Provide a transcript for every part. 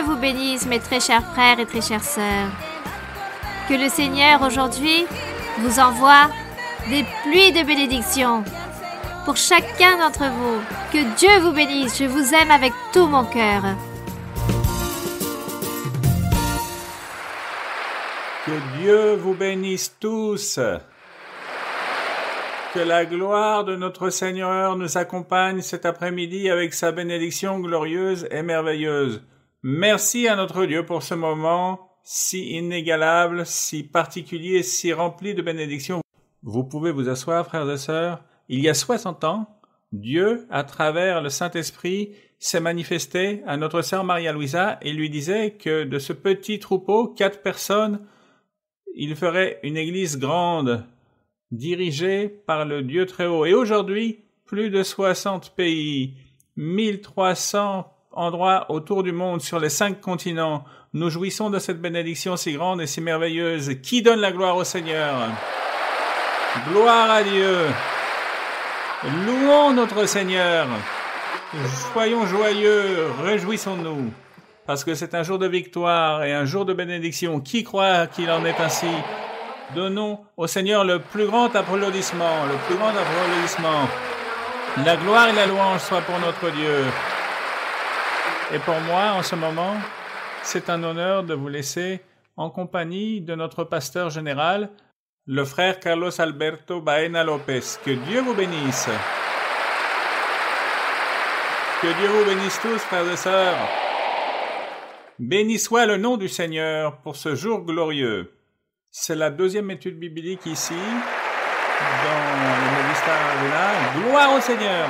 Dieu vous bénisse, mes très chers frères et très chères sœurs. Que le Seigneur aujourd'hui vous envoie des pluies de bénédictions pour chacun d'entre vous. Que Dieu vous bénisse, je vous aime avec tout mon cœur. Que Dieu vous bénisse tous. Que la gloire de notre Seigneur nous accompagne cet après-midi avec sa bénédiction glorieuse et merveilleuse. Merci à notre Dieu pour ce moment si inégalable, si particulier, si rempli de bénédictions. Vous pouvez vous asseoir, frères et sœurs. Il y a 60 ans, Dieu, à travers le Saint-Esprit, s'est manifesté à notre sœur Maria-Louisa et lui disait que de ce petit troupeau, 4 personnes, il ferait une église grande, dirigée par le Dieu très haut. Et aujourd'hui, plus de 60 pays, 1300 endroits autour du monde, sur les 5 continents, nous jouissons de cette bénédiction si grande et si merveilleuse. Qui donne la gloire au Seigneur? Gloire à Dieu! Louons notre Seigneur! Soyons joyeux, réjouissons-nous, parce que c'est un jour de victoire et un jour de bénédiction. Qui croit qu'il en est ainsi? Donnons au Seigneur le plus grand applaudissement, le plus grand applaudissement. La gloire et la louange soient pour notre Dieu. Et pour moi, en ce moment, c'est un honneur de vous laisser en compagnie de notre pasteur général, le frère Carlos Alberto Baena Lopez. Que Dieu vous bénisse. Que Dieu vous bénisse tous, frères et sœurs. Béni soit le nom du Seigneur pour ce jour glorieux. C'est la 2e étude biblique ici, dans le Novista Arena. Gloire au Seigneur!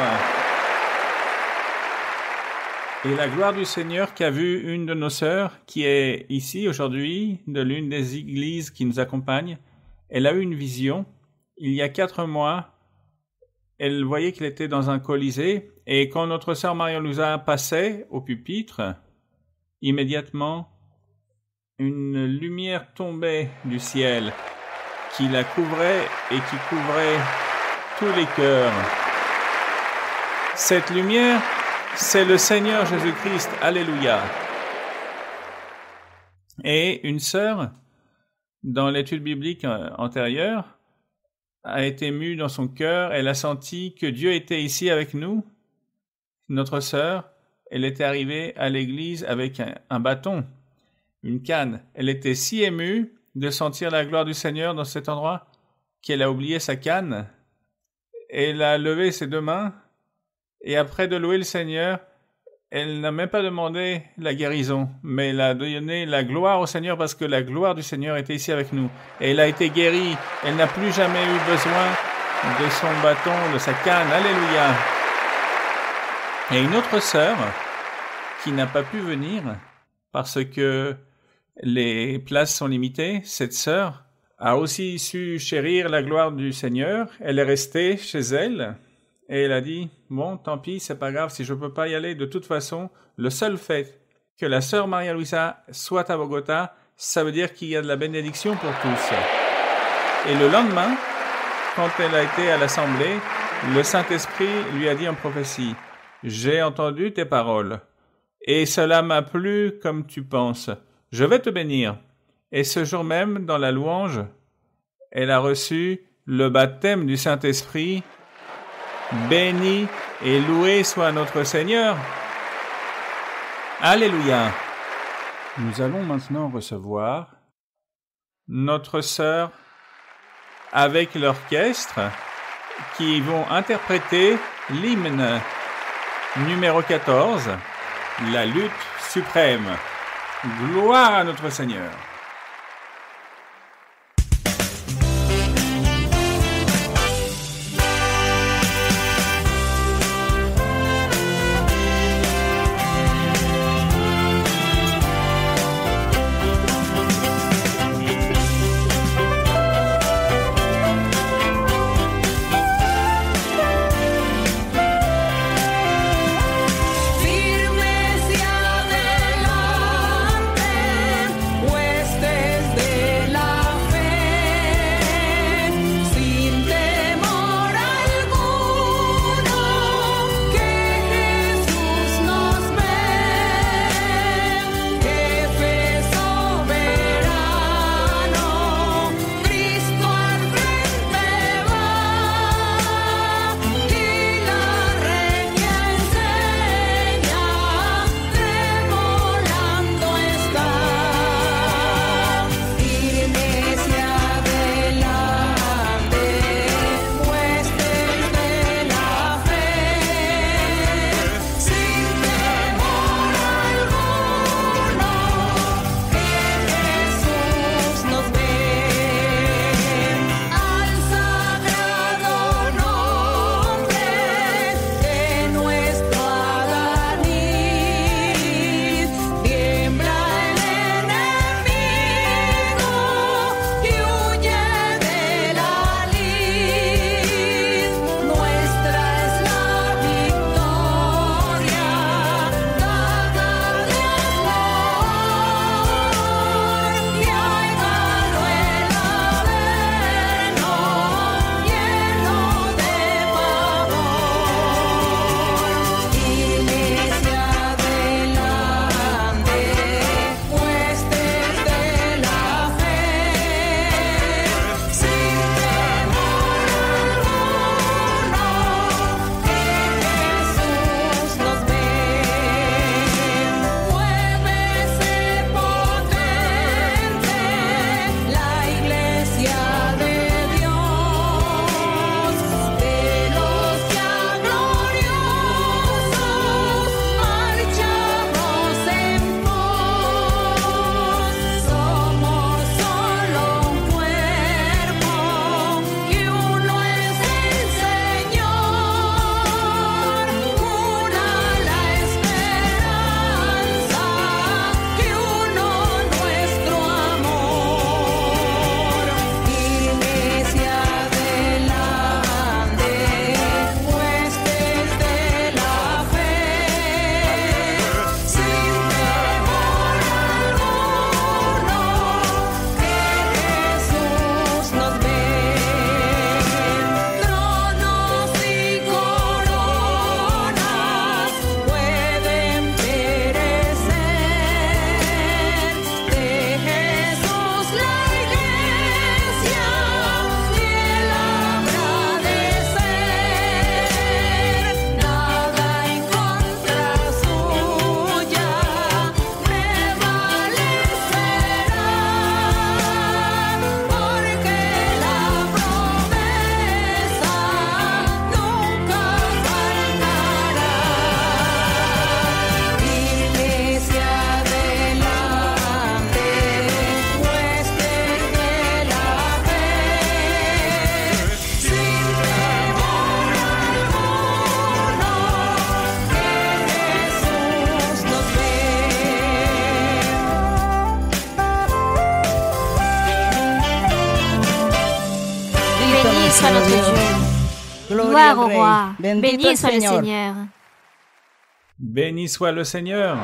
Et la gloire du Seigneur qu'a vu une de nos sœurs, qui est ici aujourd'hui, de l'une des églises qui nous accompagnent. Elle a eu une vision. Il y a 4 mois, elle voyait qu'elle était dans un colisée, et quand notre sœur Maria-Louisa passait au pupitre, immédiatement, une lumière tombait du ciel qui la couvrait et qui couvrait tous les cœurs. Cette lumière, c'est le Seigneur Jésus-Christ. Alléluia. Et une sœur, dans l'étude biblique antérieure, a été émue dans son cœur. Elle a senti que Dieu était ici avec nous. Notre sœur, elle était arrivée à l'église avec un bâton, une canne. Elle était si émue de sentir la gloire du Seigneur dans cet endroit qu'elle a oublié sa canne. Elle a levé ses 2 mains et après de louer le Seigneur, elle n'a même pas demandé la guérison, mais elle a donné la gloire au Seigneur parce que la gloire du Seigneur était ici avec nous. Et elle a été guérie. Elle n'a plus jamais eu besoin de son bâton, de sa canne. Alléluia. Et une autre sœur qui n'a pas pu venir parce que les places sont limitées, cette sœur a aussi su chérir la gloire du Seigneur. Elle est restée chez elle et elle a dit « Bon, tant pis, c'est pas grave si je peux pas y aller. De toute façon, le seul fait que la sœur Maria-Louisa soit à Bogota, ça veut dire qu'il y a de la bénédiction pour tous. » Et le lendemain, quand elle a été à l'assemblée, le Saint-Esprit lui a dit en prophétie « J'ai entendu tes paroles et cela m'a plu comme tu penses. Je vais te bénir. » Et ce jour même, dans la louange, elle a reçu le baptême du Saint-Esprit. Béni et loué soit notre Seigneur. Alléluia. Nous allons maintenant recevoir notre sœur avec l'orchestre qui vont interpréter l'hymne numéro 14, la lutte suprême. Gloire à notre Seigneur. Firmes y adelante, soit notre Dieu. Gloire au roi. Béni soit le Seigneur. Béni soit le Seigneur.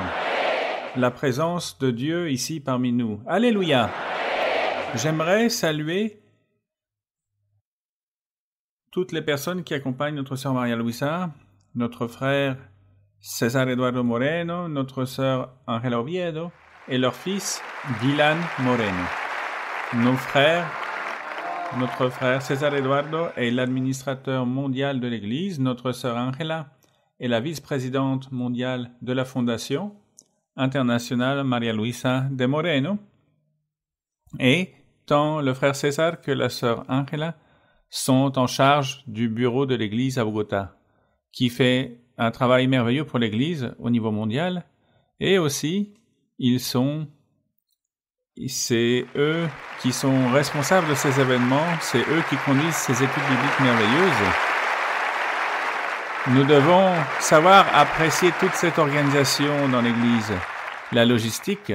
La présence de Dieu ici parmi nous. Alléluia. J'aimerais saluer toutes les personnes qui accompagnent notre sœur Maria Luisa, notre frère César Eduardo Moreno, notre sœur Angela Oviedo et leur fils Dylan Moreno. Notre frère César Eduardo est l'administrateur mondial de l'Église, notre sœur Angela est la vice-présidente mondiale de la Fondation internationale Maria Luisa de Moreno, et tant le frère César que la sœur Angela sont en charge du bureau de l'Église à Bogota, qui fait un travail merveilleux pour l'Église au niveau mondial, et aussi c'est eux qui sont responsables de ces événements, c'est eux qui conduisent ces études bibliques merveilleuses. Nous devons savoir apprécier toute cette organisation dans l'Église, la logistique,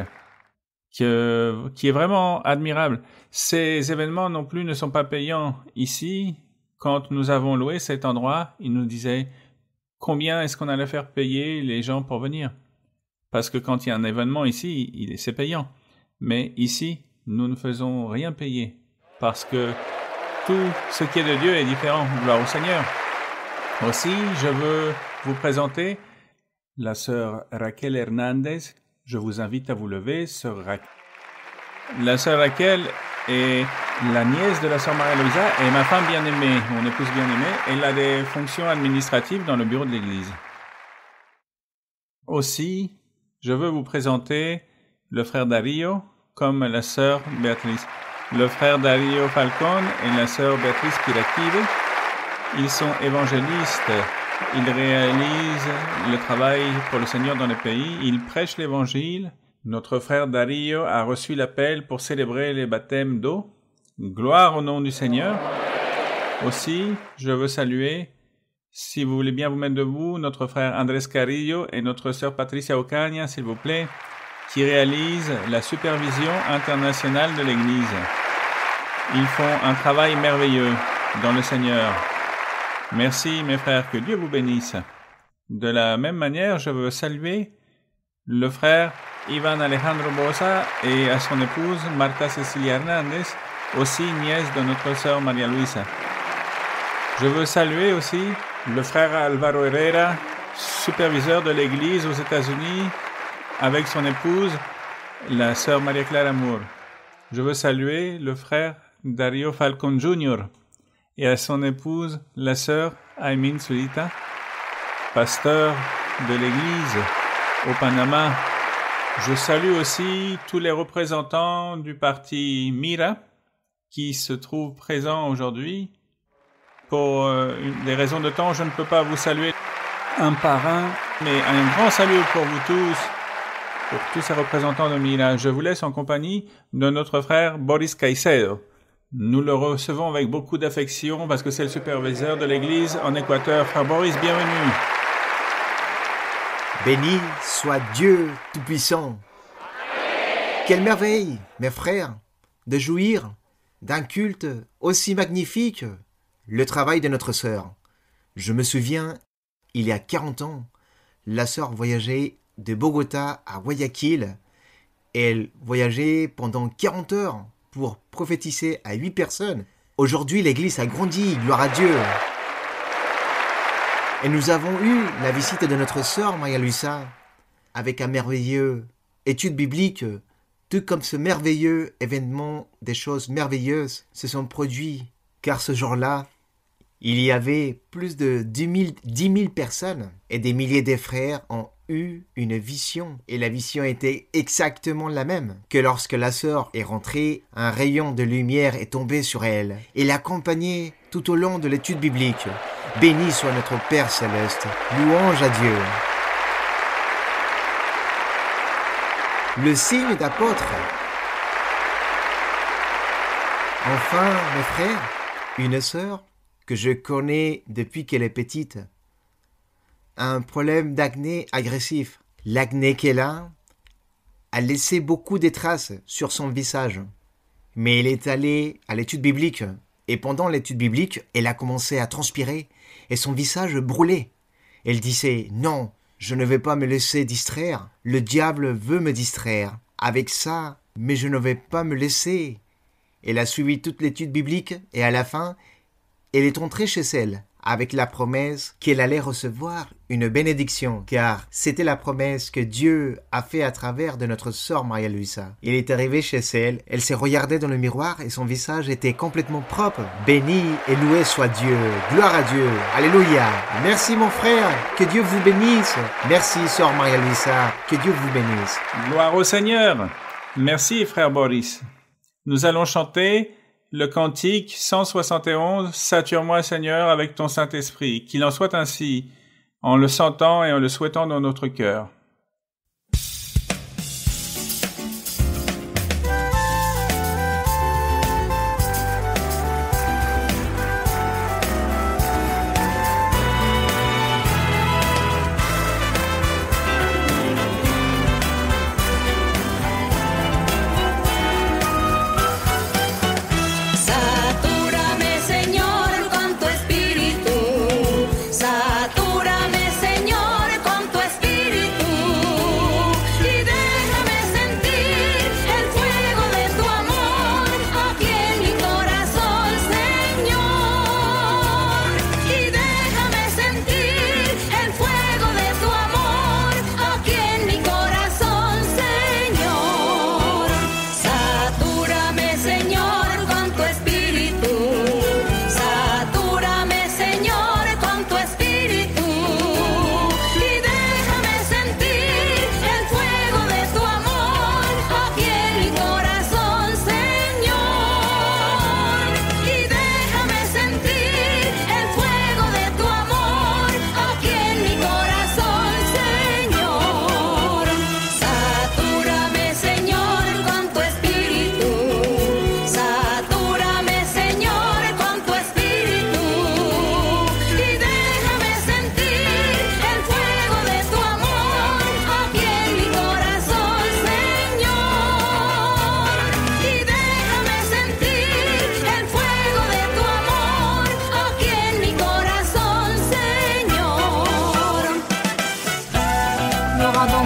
qui est vraiment admirable. Ces événements non plus ne sont pas payants. Ici, quand nous avons loué cet endroit, ils nous disaient combien est-ce qu'on allait faire payer les gens pour venir. Parce que quand il y a un événement ici, c'est payant. Mais ici, nous ne faisons rien payer. Parce que tout ce qui est de Dieu est différent. Gloire au Seigneur. Aussi, je veux vous présenter la sœur Raquel Hernandez. Je vous invite à vous lever, sœur Raquel. La sœur Raquel est la nièce de la sœur Maria Luisa et ma femme bien-aimée, mon épouse bien-aimée. Elle a des fonctions administratives dans le bureau de l'Église. Aussi, je veux vous présenter le frère Dario comme la sœur Béatrice. Le frère Dario Falcon et la sœur Béatrice Piraquive, ils sont évangélistes. Ils réalisent le travail pour le Seigneur dans le pays. Ils prêchent l'Évangile. Notre frère Dario a reçu l'appel pour célébrer les baptêmes d'eau. Gloire au nom du Seigneur. Aussi, je veux saluer, si vous voulez bien vous mettre debout, notre frère Andrés Carrillo et notre sœur Patricia Ocaña, s'il vous plaît, qui réalisent la supervision internationale de l'Église. Ils font un travail merveilleux dans le Seigneur. Merci mes frères, que Dieu vous bénisse. De la même manière, je veux saluer le frère Ivan Alejandro Bosa et à son épouse Marta Cecilia Hernandez, aussi nièce de notre sœur Maria Luisa. Je veux saluer aussi le frère Alvaro Herrera, superviseur de l'Église aux États-Unis, avec son épouse, la sœur Maria Clara Moore. Je veux saluer le frère Dario Falcon Jr., et à son épouse, la sœur Aymin Zurita, pasteur de l'Église au Panama. Je salue aussi tous les représentants du parti Mira qui se trouvent présents aujourd'hui. Pour des raisons de temps, je ne peux pas vous saluer un par un, mais un grand salut pour vous tous, pour tous ces représentants de Mira. Je vous laisse en compagnie de notre frère Boris Caicedo. Nous le recevons avec beaucoup d'affection parce que c'est le superviseur de l'Église en Équateur. Frère Boris, bienvenue. Béni soit Dieu Tout-Puissant. Quelle merveille, mes frères, de jouir d'un culte aussi magnifique, le travail de notre sœur. Je me souviens, il y a 40 ans, la sœur voyageait de Bogota à Guayaquil. Elle voyageait pendant 40 heures pour prophétiser à 8 personnes. Aujourd'hui, l'Église a grandi, gloire à Dieu. Et nous avons eu la visite de notre sœur Maria Luisa avec un merveilleux étude biblique, tout comme ce merveilleux événement, des choses merveilleuses se sont produites. Car ce jour-là, il y avait plus de 10 000 personnes et des milliers de frères ont eu une vision. Et la vision était exactement la même que lorsque la sœur est rentrée, un rayon de lumière est tombé sur elle et l'accompagnait tout au long de l'étude biblique. Béni soit notre Père Céleste, louange à Dieu. Le signe d'apôtre. Enfin, mes frères, une sœur que je connais depuis qu'elle est petite a un problème d'acné agressif. L'acné qu'elle a laissé beaucoup de traces sur son visage. Mais elle est allée à l'étude biblique Et pendant l'étude biblique, elle a commencé à transpirer et son visage brûlait. Elle disait « Non, je ne vais pas me laisser distraire. Le diable veut me distraire avec ça, mais je ne vais pas me laisser. » Elle a suivi toute l'étude biblique et à la fin, elle est entrée chez elle avec la promesse qu'elle allait recevoir une bénédiction, car c'était la promesse que Dieu a fait à travers de notre sœur Maria-Luisa. Elle est arrivée chez elle s'est regardée dans le miroir et son visage était complètement propre. Béni et loué soit Dieu, gloire à Dieu, alléluia. Merci mon frère, que Dieu vous bénisse. Merci sœur Maria-Luisa, que Dieu vous bénisse. Gloire au Seigneur. Merci frère Boris. Nous allons chanter le cantique 171, Sature-moi Seigneur avec ton Saint-Esprit. Qu'il en soit ainsi, en le sentant et en le souhaitant dans notre cœur.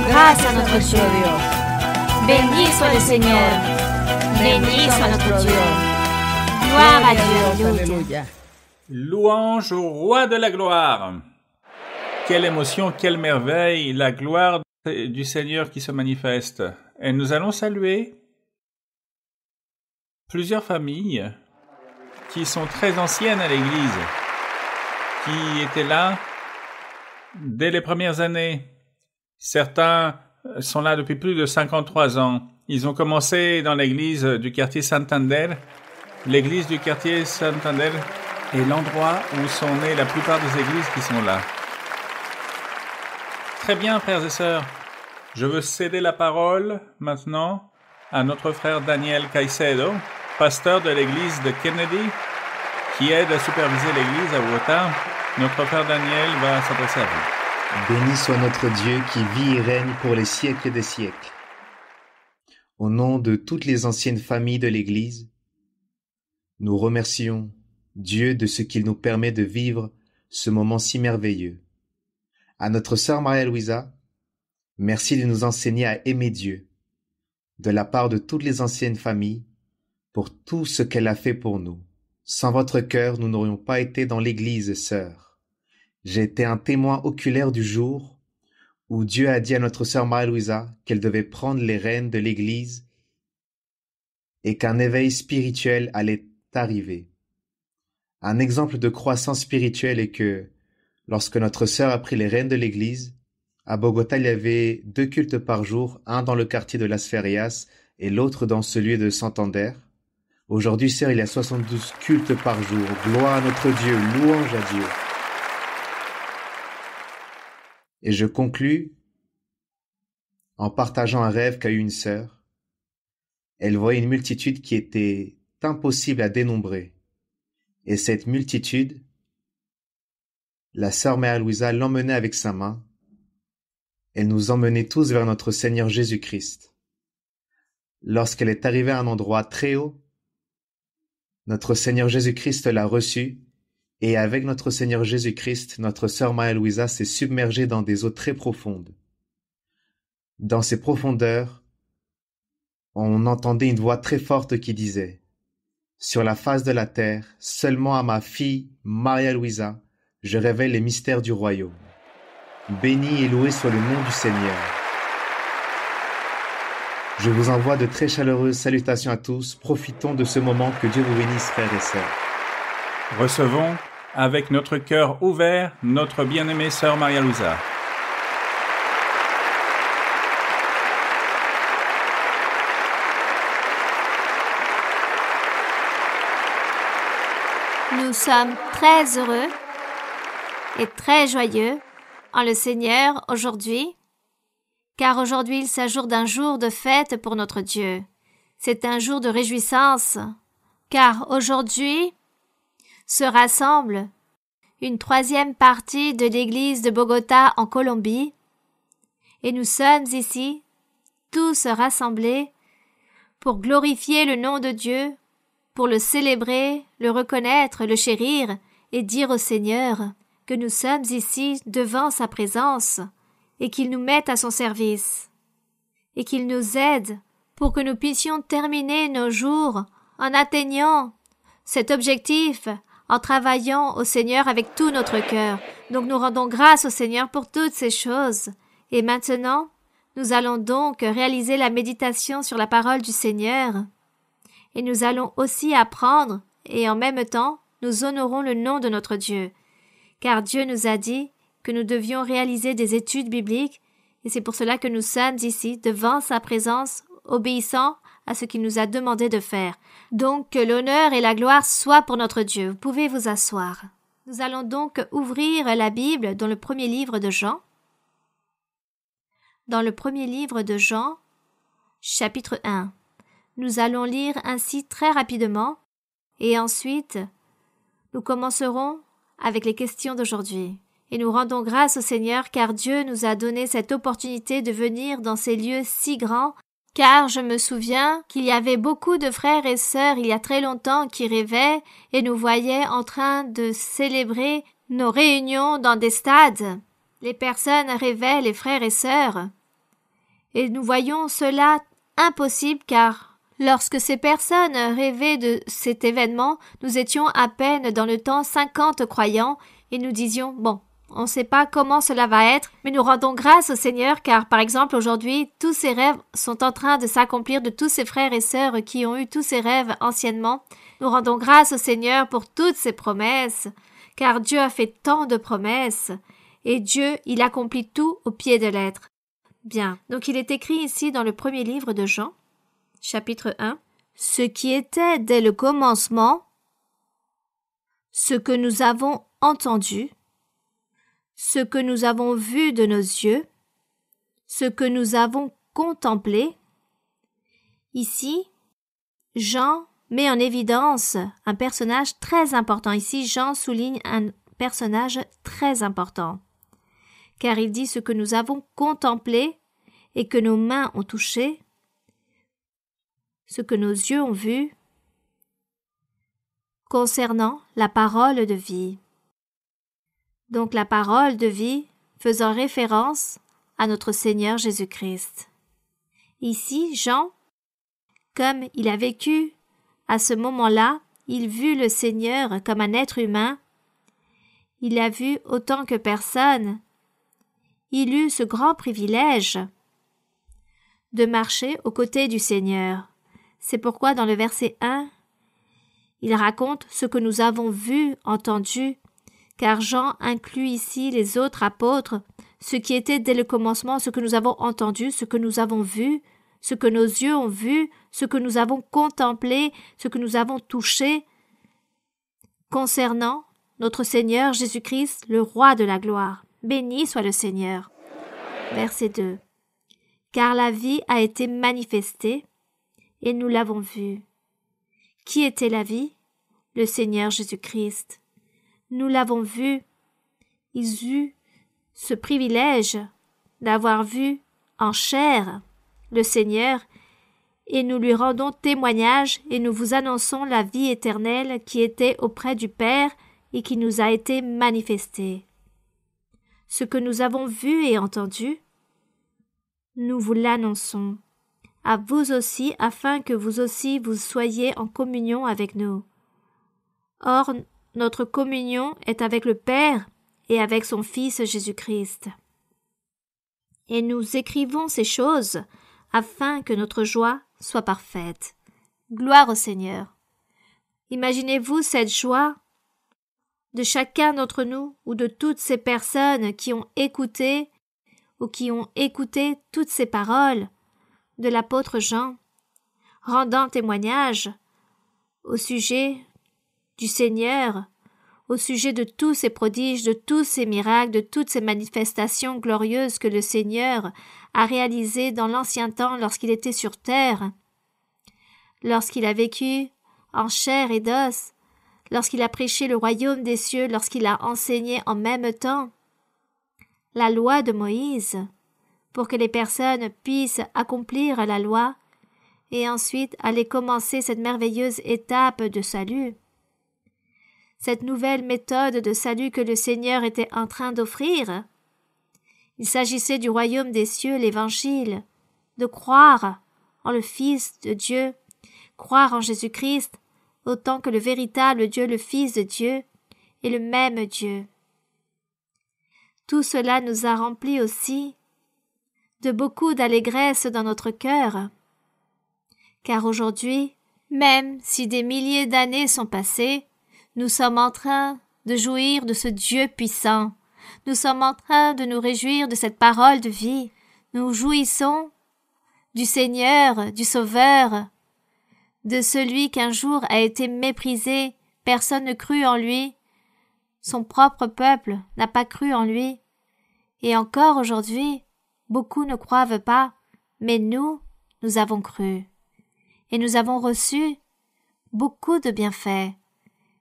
Grâce à notre Dieu. Béni soit le Seigneur. Béni soit notre Dieu. Gloire à Dieu. Alléluia. Louange au roi de la gloire. Quelle émotion, quelle merveille, la gloire du Seigneur qui se manifeste. Et nous allons saluer plusieurs familles qui sont très anciennes à l'Église, qui étaient là dès les premières années. Certains sont là depuis plus de 53 ans. Ils ont commencé dans l'église du quartier Santander. L'église du quartier Santander est l'endroit où sont nées la plupart des églises qui sont là. Très bien, frères et sœurs. Je veux céder la parole maintenant à notre frère Daniel Caicedo, pasteur de l'église de Kennedy, qui aide à superviser l'église à Bogota. Notre frère Daniel va s'adresser à vous. Béni soit notre Dieu qui vit et règne pour les siècles des siècles. Au nom de toutes les anciennes familles de l'Église, nous remercions Dieu de ce qu'il nous permet de vivre ce moment si merveilleux. À notre sœur Maria-Luisa, merci de nous enseigner à aimer Dieu, de la part de toutes les anciennes familles, pour tout ce qu'elle a fait pour nous. Sans votre cœur, nous n'aurions pas été dans l'Église, sœur. J'ai été un témoin oculaire du jour où Dieu a dit à notre sœur Maria-Luisa qu'elle devait prendre les rênes de l'Église et qu'un éveil spirituel allait arriver. Un exemple de croissance spirituelle est que, lorsque notre sœur a pris les rênes de l'Église, à Bogota il y avait 2 cultes par jour, un dans le quartier de Las Ferias et l'autre dans celui de Santander. Aujourd'hui, sœur, il y a 72 cultes par jour. Gloire à notre Dieu, louange à Dieu. Et je conclus en partageant un rêve qu'a eu une sœur. Elle voyait une multitude qui était impossible à dénombrer. Et cette multitude, la sœur Maria-Luisa l'emmenait avec sa main. Elle nous emmenait tous vers notre Seigneur Jésus-Christ. Lorsqu'elle est arrivée à un endroit très haut, Notre Seigneur Jésus-Christ l'a reçu, et avec notre Seigneur Jésus-Christ, notre sœur Maria-Louisa s'est submergée dans des eaux très profondes. Dans ces profondeurs, on entendait une voix très forte qui disait « Sur la face de la terre, seulement à ma fille Maria-Louisa, je révèle les mystères du royaume. Béni et loué soit le nom du Seigneur. » Je vous envoie de très chaleureuses salutations à tous. Profitons de ce moment. Que Dieu vous bénisse, frères et sœurs. Recevons avec notre cœur ouvert notre bien-aimée sœur Maria-Louisa. Nous sommes très heureux et très joyeux en le Seigneur aujourd'hui, car aujourd'hui il s'ajoute d'un jour de fête pour notre Dieu. C'est un jour de réjouissance, car aujourd'hui se rassemble une troisième partie de l'église de Bogota en Colombie, et nous sommes ici tous rassemblés pour glorifier le nom de Dieu, pour le célébrer, le reconnaître, le chérir et dire au Seigneur que nous sommes ici devant sa présence et qu'il nous mette à son service et qu'il nous aide pour que nous puissions terminer nos jours en atteignant cet objectif, en travaillant au Seigneur avec tout notre cœur. Donc nous rendons grâce au Seigneur pour toutes ces choses. Et maintenant, nous allons donc réaliser la méditation sur la parole du Seigneur. Et nous allons aussi apprendre, et en même temps, nous honorons le nom de notre Dieu. Car Dieu nous a dit que nous devions réaliser des études bibliques, et c'est pour cela que nous sommes ici, devant sa présence, obéissant à ce qu'il nous a demandé de faire. Donc que l'honneur et la gloire soient pour notre Dieu. Vous pouvez vous asseoir. Nous allons donc ouvrir la Bible dans le premier livre de Jean. Dans le premier livre de Jean, chapitre 1. Nous allons lire ainsi très rapidement, et ensuite, nous commencerons avec les questions d'aujourd'hui. Et nous rendons grâce au Seigneur car Dieu nous a donné cette opportunité de venir dans ces lieux si grands, car je me souviens qu'il y avait beaucoup de frères et sœurs il y a très longtemps qui rêvaient et nous voyaient en train de célébrer nos réunions dans des stades. Les personnes rêvaient, les frères et sœurs, et nous voyons cela impossible car lorsque ces personnes rêvaient de cet événement, nous étions à peine dans le temps 50 croyants et nous disions « Bon, on ne sait pas comment cela va être, mais nous rendons grâce au Seigneur car, par exemple, aujourd'hui, tous ces rêves sont en train de s'accomplir de tous ces frères et sœurs qui ont eu tous ces rêves anciennement. Nous rendons grâce au Seigneur pour toutes ces promesses, car Dieu a fait tant de promesses et Dieu, il accomplit tout au pied de lettre. Bien, donc il est écrit ici dans le premier livre de Jean, chapitre 1, « Ce qui était dès le commencement, ce que nous avons entendu, ce que nous avons vu de nos yeux, ce que nous avons contemplé. » Ici, Jean met en évidence un personnage très important. Ici, Jean souligne un personnage très important, car il dit ce que nous avons contemplé et que nos mains ont touché, ce que nos yeux ont vu, concernant la parole de vie. Donc la parole de vie faisant référence à notre Seigneur Jésus-Christ. Ici, Jean, comme il a vécu à ce moment-là, il vit le Seigneur comme un être humain, il l'a vu autant que personne, il eut ce grand privilège de marcher aux côtés du Seigneur. C'est pourquoi dans le verset 1, il raconte ce que nous avons vu, entendu, car Jean inclut ici les autres apôtres, ce qui était dès le commencement, ce que nous avons entendu, ce que nous avons vu, ce que nos yeux ont vu, ce que nous avons contemplé, ce que nous avons touché, concernant notre Seigneur Jésus-Christ, le Roi de la gloire. Béni soit le Seigneur. Verset 2. Car la vie a été manifestée, et nous l'avons vue. Qui était la vie? Le Seigneur Jésus-Christ. Nous l'avons vu. Ils eurent ce privilège d'avoir vu en chair le Seigneur. et nous lui rendons témoignage et nous vous annonçons la vie éternelle qui était auprès du Père et qui nous a été manifestée. Ce que nous avons vu et entendu, nous vous l'annonçons, à vous aussi, afin que vous aussi vous soyez en communion avec nous. Or, notre communion est avec le Père et avec son Fils Jésus-Christ. Et nous écrivons ces choses afin que notre joie soit parfaite. Gloire au Seigneur. Imaginez-vous cette joie de chacun d'entre nous ou de toutes ces personnes qui ont écouté toutes ces paroles de l'apôtre Jean, rendant témoignage au sujet du Seigneur, au sujet de tous ces prodiges, de tous ces miracles, de toutes ces manifestations glorieuses que le Seigneur a réalisées dans l'ancien temps lorsqu'il était sur terre, lorsqu'il a vécu en chair et d'os, lorsqu'il a prêché le royaume des cieux, lorsqu'il a enseigné en même temps la loi de Moïse, pour que les personnes puissent accomplir la loi et ensuite aller commencer cette merveilleuse étape de salut. Cette nouvelle méthode de salut que le Seigneur était en train d'offrir. Il s'agissait du royaume des cieux, l'Évangile, de croire en le Fils de Dieu, croire en Jésus-Christ, autant que le véritable Dieu, le Fils de Dieu, est le même Dieu. Tout cela nous a remplis aussi de beaucoup d'allégresse dans notre cœur, car aujourd'hui, même si des milliers d'années sont passées, nous sommes en train de jouir de ce Dieu puissant. Nous sommes en train de nous réjouir de cette parole de vie. Nous jouissons du Seigneur, du Sauveur, de celui qu'un jour a été méprisé. Personne ne crut en lui. Son propre peuple n'a pas cru en lui. Et encore aujourd'hui, beaucoup ne croient pas. Mais nous avons cru. Et nous avons reçu beaucoup de bienfaits.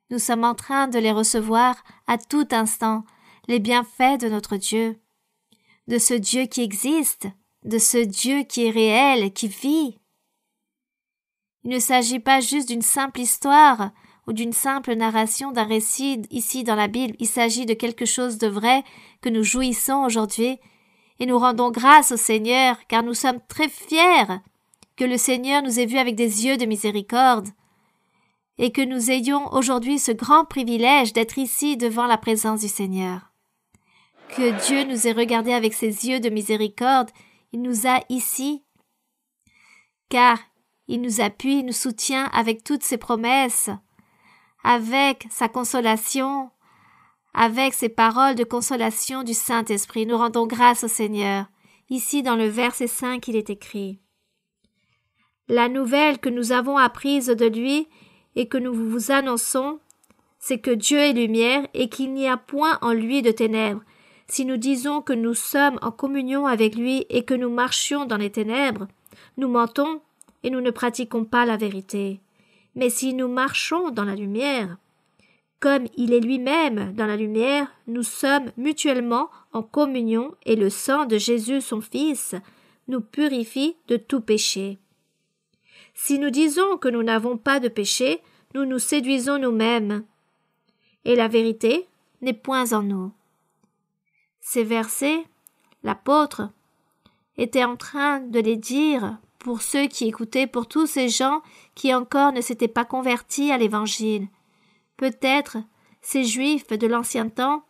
Nous sommes en train de les recevoir à tout instant, les bienfaits de notre Dieu, de ce Dieu qui existe, de ce Dieu qui est réel, qui vit. Il ne s'agit pas juste d'une simple histoire ou d'une simple narration d'un récit ici dans la Bible, il s'agit de quelque chose de vrai que nous jouissons aujourd'hui et nous rendons grâce au Seigneur car nous sommes très fiers que le Seigneur nous ait vus avec des yeux de miséricorde et que nous ayons aujourd'hui ce grand privilège d'être ici devant la présence du Seigneur. Que Dieu nous ait regardés avec ses yeux de miséricorde, il nous a ici, car il nous appuie, nous soutient avec toutes ses promesses, avec sa consolation, avec ses paroles de consolation du Saint-Esprit. Nous rendons grâce au Seigneur. Ici, dans le verset 5, il est écrit « La nouvelle que nous avons apprise de lui et que nous vous annonçons, c'est que Dieu est lumière et qu'il n'y a point en lui de ténèbres. Si nous disons que nous sommes en communion avec lui et que nous marchions dans les ténèbres, nous mentons et nous ne pratiquons pas la vérité. Mais si nous marchons dans la lumière, comme il est lui-même dans la lumière, nous sommes mutuellement en communion et le sang de Jésus son Fils nous purifie de tout péché. Si nous disons que nous n'avons pas de péché, nous nous séduisons nous-mêmes, et la vérité n'est point en nous. » Ces versets, l'apôtre était en train de les dire pour ceux qui écoutaient, pour tous ces gens qui encore ne s'étaient pas convertis à l'Évangile. Peut-être ces Juifs de l'ancien temps,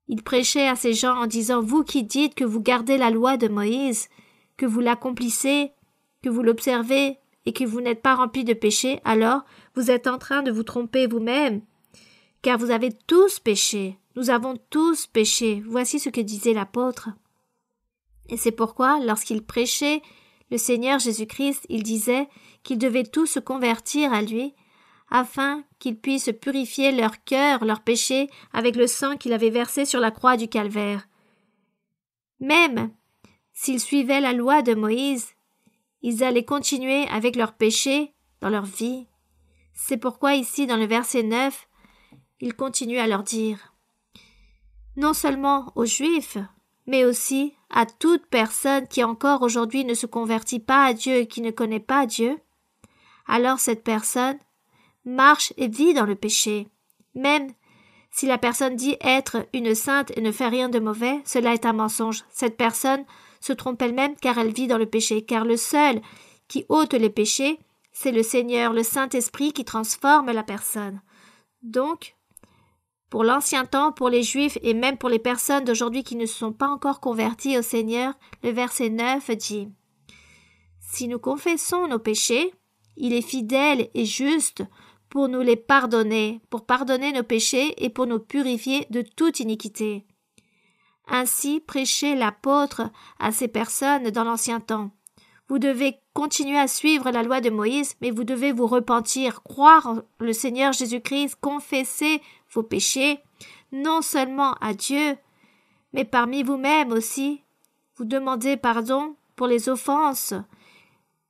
il prêchait à ces gens en disant « Vous qui dites que vous gardez la loi de Moïse, que vous l'accomplissez, que vous l'observez et que vous n'êtes pas remplis de péché, alors vous êtes en train de vous tromper vous-même, car vous avez tous péché. Nous avons tous péché. » Voici ce que disait l'apôtre. Et c'est pourquoi, lorsqu'il prêchait le Seigneur Jésus-Christ, il disait qu'ils devaient tous se convertir à lui, afin qu'ils puissent purifier leur cœur, leur péché, avec le sang qu'il avait versé sur la croix du Calvaire. Même s'ils suivaient la loi de Moïse, ils allaient continuer avec leurs péchés dans leur vie. C'est pourquoi ici, dans le verset 9, il continue à leur dire, non seulement aux Juifs, mais aussi à toute personne qui encore aujourd'hui ne se convertit pas à Dieu et qui ne connaît pas Dieu, alors cette personne marche et vit dans le péché. Même si la personne dit être une sainte et ne fait rien de mauvais, cela est un mensonge. Cette personne se trompe elle-même car elle vit dans le péché, car le seul qui ôte les péchés, c'est le Seigneur, le Saint-Esprit qui transforme la personne. Donc, pour l'ancien temps, pour les Juifs et même pour les personnes d'aujourd'hui qui ne se sont pas encore converties au Seigneur, le verset 9 dit « Si nous confessons nos péchés, il est fidèle et juste pour nous les pardonner, pour pardonner nos péchés et pour nous purifier de toute iniquité. » Ainsi prêchait l'apôtre à ces personnes dans l'ancien temps. Vous devez continuer à suivre la loi de Moïse, mais vous devez vous repentir, croire en le Seigneur Jésus-Christ, confesser vos péchés, non seulement à Dieu, mais parmi vous-même aussi. Vous demandez pardon pour les offenses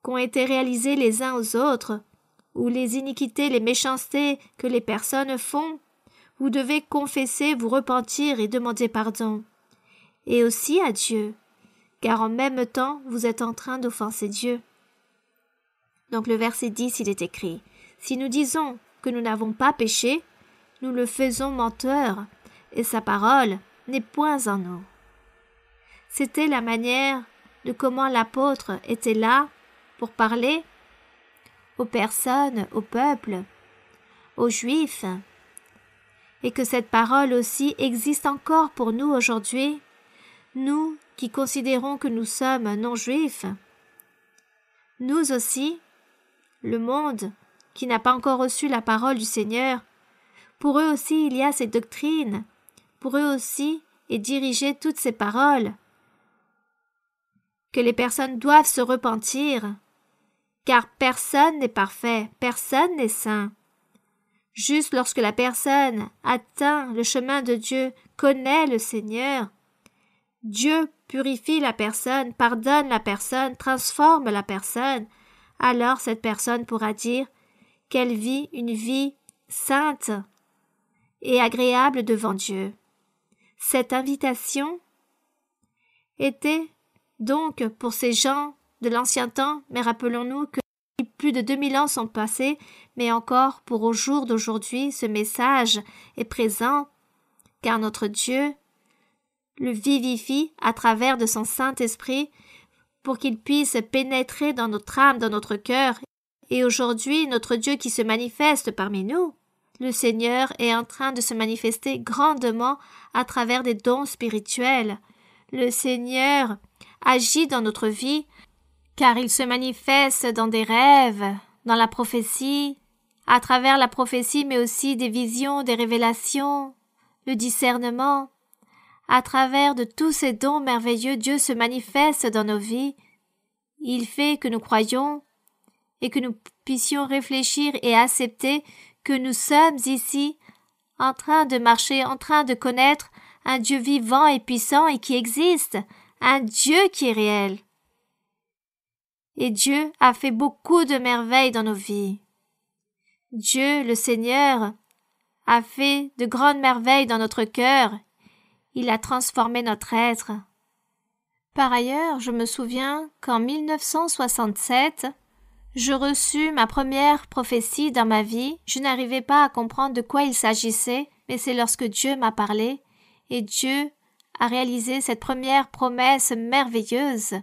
qu'ont été réalisées les uns aux autres, ou les iniquités, les méchancetés que les personnes font. Vous devez confesser, vous repentir et demander pardon. Et aussi à Dieu, car en même temps, vous êtes en train d'offenser Dieu. Donc le verset 10, il est écrit « Si nous disons que nous n'avons pas péché, nous le faisons menteur, et sa parole n'est point en nous. » C'était la manière de comment l'apôtre était là pour parler aux personnes, au peuple, aux Juifs, et que cette parole aussi existe encore pour nous aujourd'hui, nous qui considérons que nous sommes non-juifs. Nous aussi, le monde qui n'a pas encore reçu la parole du Seigneur, pour eux aussi il y a ces doctrines, pour eux aussi est dirigée toutes ces paroles, que les personnes doivent se repentir, car personne n'est parfait, personne n'est saint. Juste lorsque la personne atteint le chemin de Dieu, connaît le Seigneur, Dieu purifie la personne, pardonne la personne, transforme la personne, alors cette personne pourra dire qu'elle vit une vie sainte et agréable devant Dieu. Cette invitation était donc pour ces gens de l'ancien temps, mais rappelons-nous que plus de 2000 ans sont passés, mais encore pour au jour d'aujourd'hui, ce message est présent, car notre Dieu le vivifie à travers de son Saint-Esprit pour qu'il puisse pénétrer dans notre âme, dans notre cœur. Et aujourd'hui, notre Dieu qui se manifeste parmi nous, le Seigneur est en train de se manifester grandement à travers des dons spirituels. Le Seigneur agit dans notre vie, car il se manifeste dans des rêves, dans la prophétie, à travers la prophétie, mais aussi des visions, des révélations, le discernement. À travers de tous ces dons merveilleux, Dieu se manifeste dans nos vies. Il fait que nous croyions et que nous puissions réfléchir et accepter que nous sommes ici en train de marcher, en train de connaître un Dieu vivant et puissant et qui existe, un Dieu qui est réel. Et Dieu a fait beaucoup de merveilles dans nos vies. Dieu, le Seigneur, a fait de grandes merveilles dans notre cœur. Il a transformé notre être. Par ailleurs, je me souviens qu'en 1967, je reçus ma première prophétie dans ma vie. Je n'arrivais pas à comprendre de quoi il s'agissait, mais c'est lorsque Dieu m'a parlé, et Dieu a réalisé cette première promesse merveilleuse,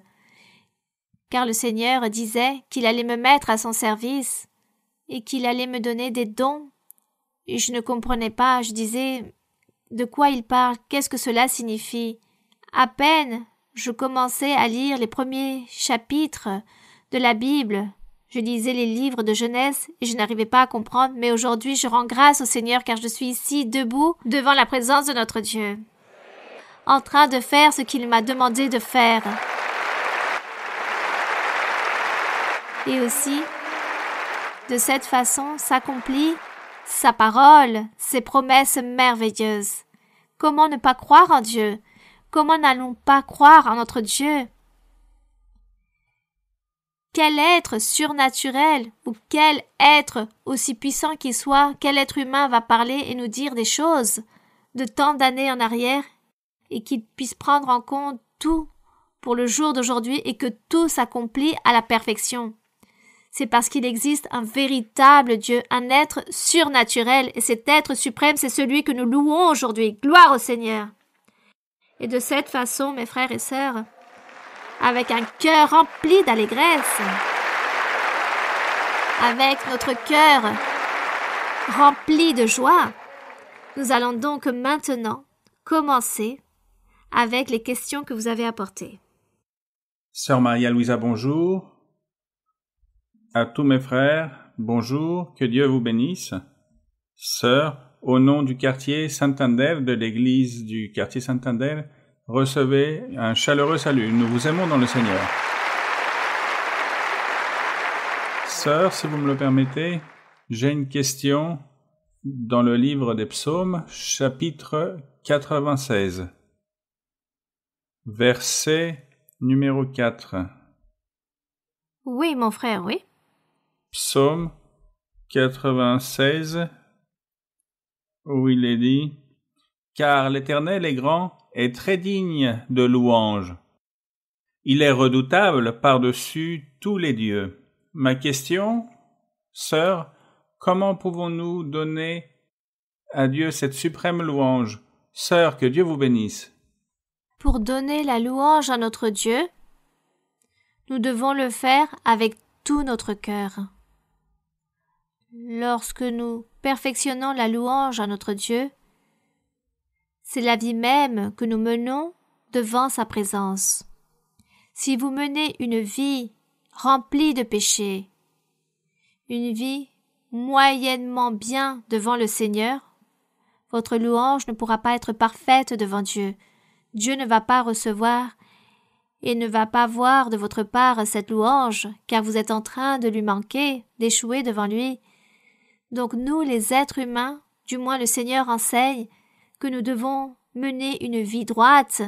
car le Seigneur disait qu'il allait me mettre à son service et qu'il allait me donner des dons. Et je ne comprenais pas, je disais de quoi il parle, qu'est-ce que cela signifie. À peine je commençais à lire les premiers chapitres de la Bible, je lisais les livres de Genèse et je n'arrivais pas à comprendre, mais aujourd'hui je rends grâce au Seigneur car je suis ici debout devant la présence de notre Dieu, en train de faire ce qu'il m'a demandé de faire. Et aussi, de cette façon s'accomplit sa parole, ses promesses merveilleuses. Comment ne pas croire en Dieu? Comment n'allons pas croire en notre Dieu? Quel être surnaturel ou quel être aussi puissant qu'il soit, quel être humain va parler et nous dire des choses de tant d'années en arrière et qu'il puisse prendre en compte tout pour le jour d'aujourd'hui et que tout s'accomplit à la perfection. C'est parce qu'il existe un véritable Dieu, un être surnaturel, et cet être suprême, c'est celui que nous louons aujourd'hui. Gloire au Seigneur. Et de cette façon, mes frères et sœurs, avec un cœur rempli d'allégresse, avec notre cœur rempli de joie, nous allons donc maintenant commencer avec les questions que vous avez apportées. Sœur Maria-Louisa, bonjour. À tous mes frères, bonjour, que Dieu vous bénisse. Sœur, au nom du quartier Santander, de l'église du quartier Santander, recevez un chaleureux salut. Nous vous aimons dans le Seigneur. Sœur, si vous me le permettez, j'ai une question dans le livre des Psaumes, chapitre 96, verset numéro 4. Oui, mon frère, oui. Psaume 96, où il est dit « Car l'Éternel est grand et très digne de louange. Il est redoutable par-dessus tous les dieux. » Ma question, sœur, comment pouvons-nous donner à Dieu cette suprême louange? Sœur, que Dieu vous bénisse. Pour donner la louange à notre Dieu, nous devons le faire avec tout notre cœur. Lorsque nous perfectionnons la louange à notre Dieu, c'est la vie même que nous menons devant sa présence. Si vous menez une vie remplie de péchés, une vie moyennement bien devant le Seigneur, votre louange ne pourra pas être parfaite devant Dieu. Dieu ne va pas recevoir et ne va pas voir de votre part cette louange, car vous êtes en train de lui manquer, d'échouer devant lui. Donc nous, les êtres humains, du moins le Seigneur enseigne que nous devons mener une vie droite,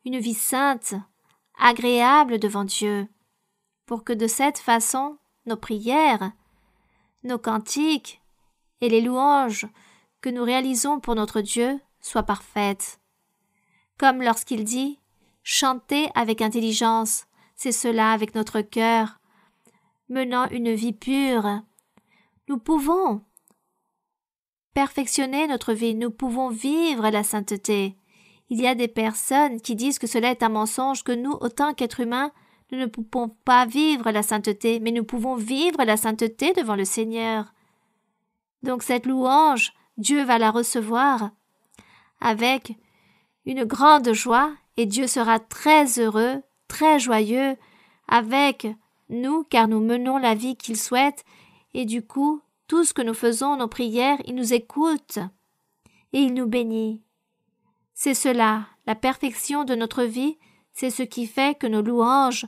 une vie sainte, agréable devant Dieu, pour que de cette façon, nos prières, nos cantiques et les louanges que nous réalisons pour notre Dieu soient parfaites. Comme lorsqu'il dit « Chantez avec intelligence », c'est cela avec notre cœur, menant une vie pure. Nous pouvons perfectionner notre vie, nous pouvons vivre la sainteté. Il y a des personnes qui disent que cela est un mensonge, que nous, autant qu'êtres humains, nous ne pouvons pas vivre la sainteté, mais nous pouvons vivre la sainteté devant le Seigneur. Donc cette louange, Dieu va la recevoir avec une grande joie et Dieu sera très heureux, très joyeux avec nous car nous menons la vie qu'il souhaite et du coup, tout ce que nous faisons, nos prières, il nous écoute et il nous bénit. C'est cela, la perfection de notre vie, c'est ce qui fait que nos louanges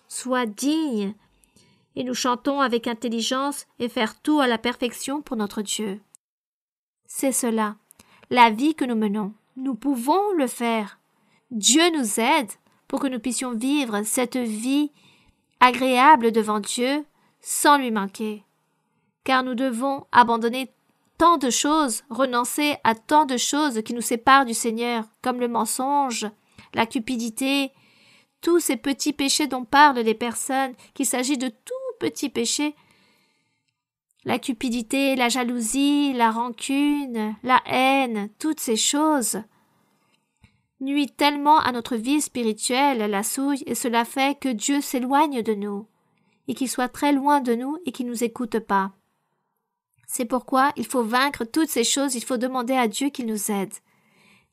soient dignes et nous chantons avec intelligence et faire tout à la perfection pour notre Dieu. C'est cela, la vie que nous menons. Nous pouvons le faire. Dieu nous aide pour que nous puissions vivre cette vie agréable devant Dieu sans lui manquer. Car nous devons abandonner tant de choses, renoncer à tant de choses qui nous séparent du Seigneur, comme le mensonge, la cupidité, tous ces petits péchés dont parlent les personnes, qu'il s'agit de tout petits péchés. La cupidité, la jalousie, la rancune, la haine, toutes ces choses nuisent tellement à notre vie spirituelle, la souille, et cela fait que Dieu s'éloigne de nous, et qu'il soit très loin de nous et qu'il ne nous écoute pas. C'est pourquoi il faut vaincre toutes ces choses, il faut demander à Dieu qu'il nous aide.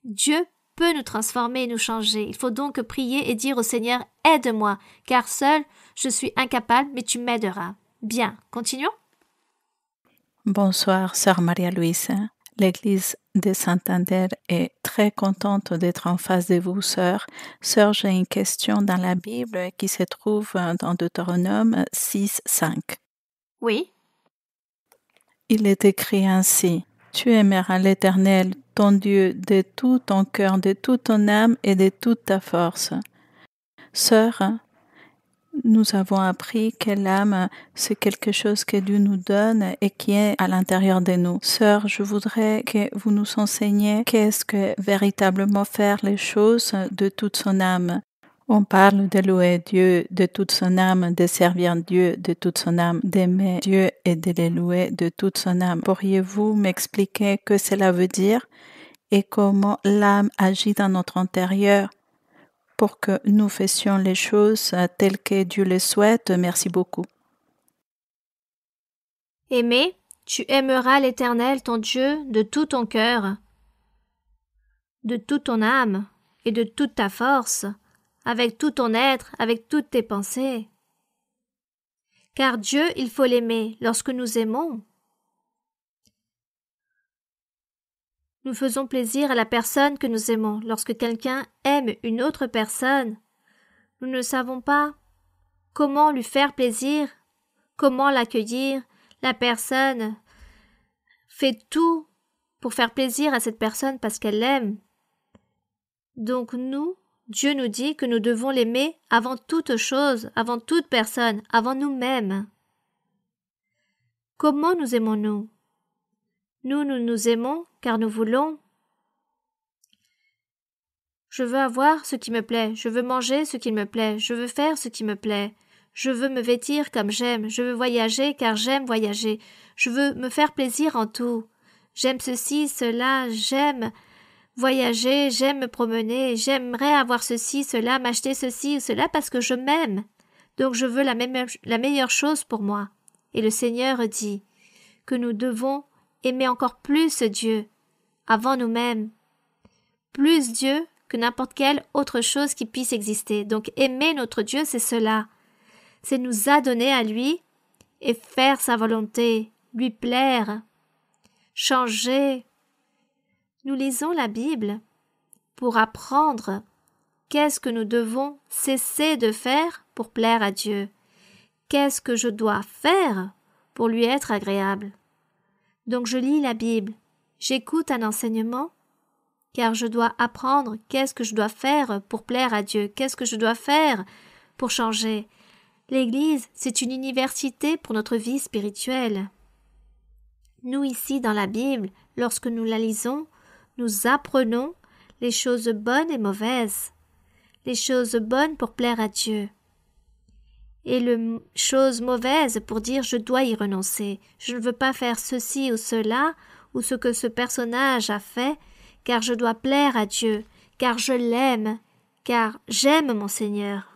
Dieu peut nous transformer et nous changer. Il faut donc prier et dire au Seigneur « Aide-moi, car seul je suis incapable, mais tu m'aideras. » Bien, continuons. Bonsoir, sœur Maria-Louisa. L'église de Santander est très contente d'être en face de vous, sœur. Sœur, j'ai une question dans la Bible qui se trouve dans Deutéronome 6:5. Oui. Il est écrit ainsi: Tu aimeras l'Éternel, ton Dieu, de tout ton cœur, de toute ton âme et de toute ta force. Sœur, nous avons appris que l'âme, c'est quelque chose que Dieu nous donne et qui est à l'intérieur de nous. Sœur, je voudrais que vous nous enseigniez qu'est-ce que véritablement faire les choses de toute son âme. On parle de louer Dieu de toute son âme, de servir Dieu de toute son âme, d'aimer Dieu et de le louer de toute son âme. Pourriez-vous m'expliquer que cela veut dire et comment l'âme agit dans notre intérieur pour que nous fassions les choses telles que Dieu les souhaite? Merci beaucoup. Aimer, tu aimeras l'Éternel ton Dieu de tout ton cœur, de toute ton âme et de toute ta force, avec tout ton être, avec toutes tes pensées. Car Dieu, il faut l'aimer lorsque nous aimons. Nous faisons plaisir à la personne que nous aimons. Lorsque quelqu'un aime une autre personne, nous ne savons pas comment lui faire plaisir, comment l'accueillir. La personne fait tout pour faire plaisir à cette personne parce qu'elle l'aime. Donc Dieu nous dit que nous devons l'aimer avant toute chose, avant toute personne, avant nous-mêmes. Comment nous aimons-nous? Nous nous aimons car nous voulons. Je veux avoir ce qui me plaît, je veux manger ce qui me plaît, je veux faire ce qui me plaît, je veux me vêtir comme j'aime, je veux voyager car j'aime voyager, je veux me faire plaisir en tout. J'aime ceci, cela, j'aime voyager, j'aime me promener, j'aimerais avoir ceci, cela, m'acheter ceci ou cela parce que je m'aime. Donc je veux la meilleure chose pour moi. Et le Seigneur dit que nous devons aimer encore plus Dieu avant nous-mêmes. Plus Dieu que n'importe quelle autre chose qui puisse exister. Donc aimer notre Dieu, c'est cela. C'est nous adonner à lui et faire sa volonté, lui plaire, changer. Nous lisons la Bible pour apprendre qu'est-ce que nous devons cesser de faire pour plaire à Dieu. Qu'est-ce que je dois faire pour lui être agréable? Donc je lis la Bible, j'écoute un enseignement, car je dois apprendre qu'est-ce que je dois faire pour plaire à Dieu, qu'est-ce que je dois faire pour changer. L'Église, c'est une université pour notre vie spirituelle. Nous ici dans la Bible, lorsque nous la lisons, nous apprenons les choses bonnes et mauvaises, les choses bonnes pour plaire à Dieu, et les choses mauvaises pour dire je dois y renoncer, je ne veux pas faire ceci ou cela, ou ce que ce personnage a fait, car je dois plaire à Dieu, car je l'aime, car j'aime mon Seigneur.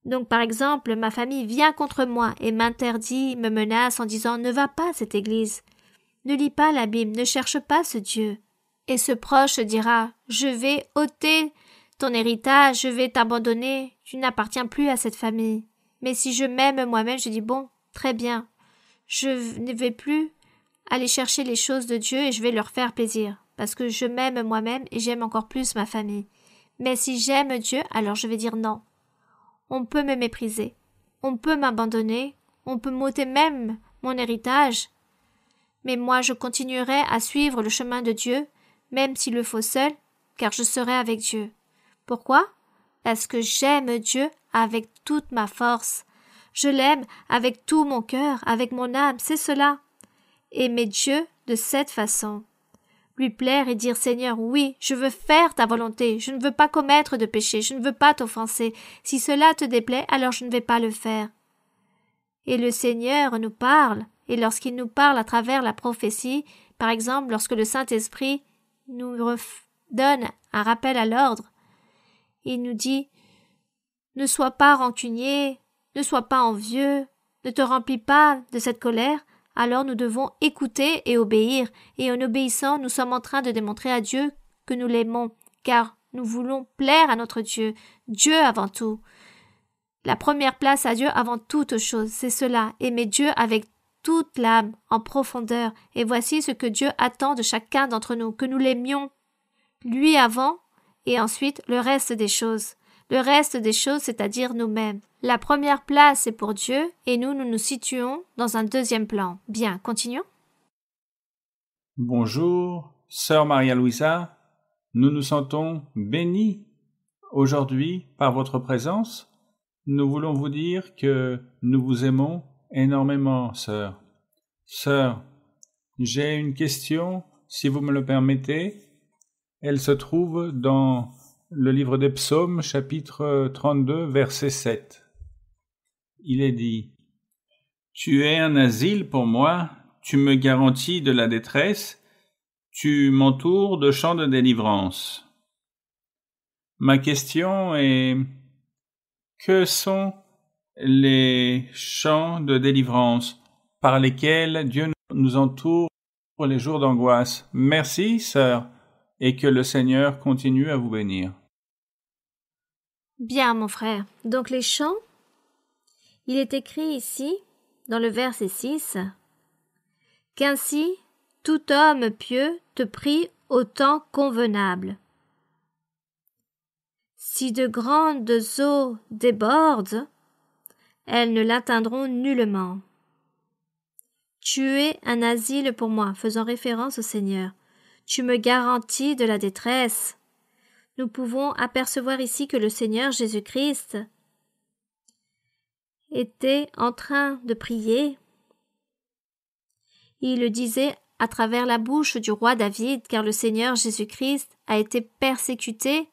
Donc par exemple, ma famille vient contre moi et m'interdit, me menace en disant « Ne va pas à cette église, ne lis pas la Bible, ne cherche pas ce Dieu. » Et ce proche dira « Je vais ôter ton héritage, je vais t'abandonner, tu n'appartiens plus à cette famille. » Mais si je m'aime moi-même, je dis « Bon, très bien, je ne vais plus aller chercher les choses de Dieu et je vais leur faire plaisir, parce que je m'aime moi-même et j'aime encore plus ma famille. Mais si j'aime Dieu, alors je vais dire non. On peut me mépriser, on peut m'abandonner, on peut m'ôter même mon héritage, mais moi je continuerai à suivre le chemin de Dieu, même s'il le faut seul, car je serai avec Dieu. Pourquoi? Parce que j'aime Dieu avec toute ma force. Je l'aime avec tout mon cœur, avec mon âme, c'est cela. Aimer Dieu de cette façon. Lui plaire et dire « Seigneur, oui, je veux faire ta volonté, je ne veux pas commettre de péché, je ne veux pas t'offenser. Si cela te déplaît, alors je ne vais pas le faire. » Et le Seigneur nous parle, et lorsqu'il nous parle à travers la prophétie, par exemple, lorsque le Saint-Esprit nous donne un rappel à l'ordre, il nous dit « Ne sois pas rancunier, ne sois pas envieux, ne te remplis pas de cette colère. » Alors nous devons écouter et obéir, et en obéissant, nous sommes en train de démontrer à Dieu que nous l'aimons, car nous voulons plaire à notre Dieu, Dieu avant tout. La première place à Dieu avant toute chose, c'est cela, aimer Dieu avec toute l'âme, en profondeur, et voici ce que Dieu attend de chacun d'entre nous, que nous l'aimions, lui avant, et ensuite le reste des choses. Le reste des choses, c'est-à-dire nous-mêmes. La première place est pour Dieu et nous nous situons dans un deuxième plan. Bien, continuons. Bonjour, sœur Maria-Louisa. Nous nous sentons bénis aujourd'hui par votre présence. Nous voulons vous dire que nous vous aimons énormément, sœur. Sœur, j'ai une question, si vous me le permettez. Elle se trouve dans le livre des Psaumes, chapitre 32, verset 7. Il est dit: « Tu es un asile pour moi, tu me garantis de la détresse, tu m'entoures de chants de délivrance. » Ma question est: que sont les chants de délivrance par lesquels Dieu nous entoure pour les jours d'angoisse? Merci, sœur, et que le Seigneur continue à vous bénir. Bien, mon frère. Donc les chants, il est écrit ici, dans le verset 6, « Qu'ainsi tout homme pieux te prie au temps convenable. Si de grandes eaux débordent, elles ne l'atteindront nullement. Tu es un asile pour moi, faisant référence au Seigneur. Tu me garantis de la détresse. » Nous pouvons apercevoir ici que le Seigneur Jésus-Christ était en train de prier. Il le disait à travers la bouche du roi David, car le Seigneur Jésus-Christ a été persécuté.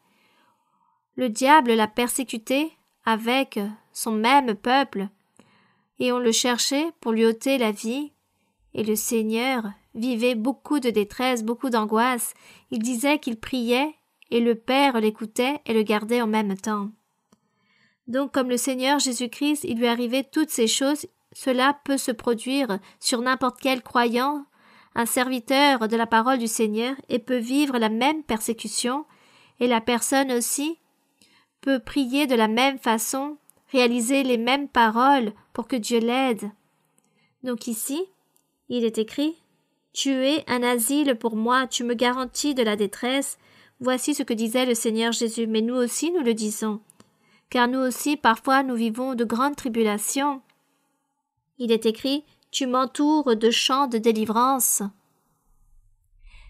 Le diable l'a persécuté avec son même peuple, et on le cherchait pour lui ôter la vie, et le Seigneur vivait beaucoup de détresse, beaucoup d'angoisse. Il disait qu'il priait, et le Père l'écoutait et le gardait en même temps. Donc, comme le Seigneur Jésus-Christ, il lui arrivait toutes ces choses, cela peut se produire sur n'importe quel croyant, un serviteur de la parole du Seigneur, et peut vivre la même persécution, et la personne aussi peut prier de la même façon, réaliser les mêmes paroles pour que Dieu l'aide. Donc ici, il est écrit: « Tu es un asile pour moi, tu me garantis de la détresse. » Voici ce que disait le Seigneur Jésus, mais nous aussi nous le disons, car nous aussi parfois nous vivons de grandes tribulations. Il est écrit: « Tu m'entoures de chants de délivrance. »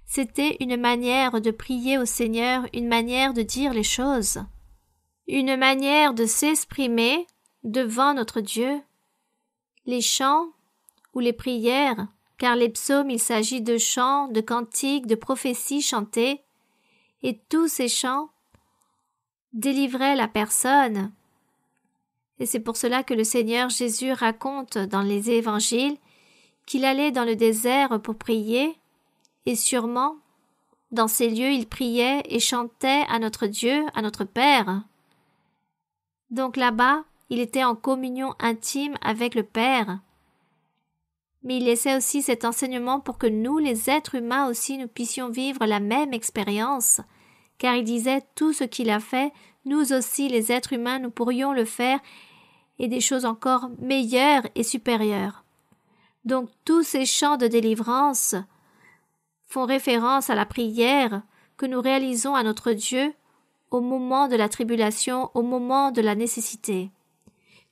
C'était une manière de prier au Seigneur, une manière de dire les choses, une manière de s'exprimer devant notre Dieu. Les chants ou les prières, car les psaumes, il s'agit de chants, de cantiques, de prophéties chantées, et tous ces chants délivraient la personne. Et c'est pour cela que le Seigneur Jésus raconte dans les évangiles qu'il allait dans le désert pour prier, et sûrement, dans ces lieux, il priait et chantait à notre Dieu, à notre Père. Donc là-bas, il était en communion intime avec le Père. Mais il laissait aussi cet enseignement pour que nous, les êtres humains aussi, nous puissions vivre la même expérience, car il disait tout ce qu'il a fait, nous aussi, les êtres humains, nous pourrions le faire, et des choses encore meilleures et supérieures. Donc tous ces chants de délivrance font référence à la prière que nous réalisons à notre Dieu au moment de la tribulation, au moment de la nécessité.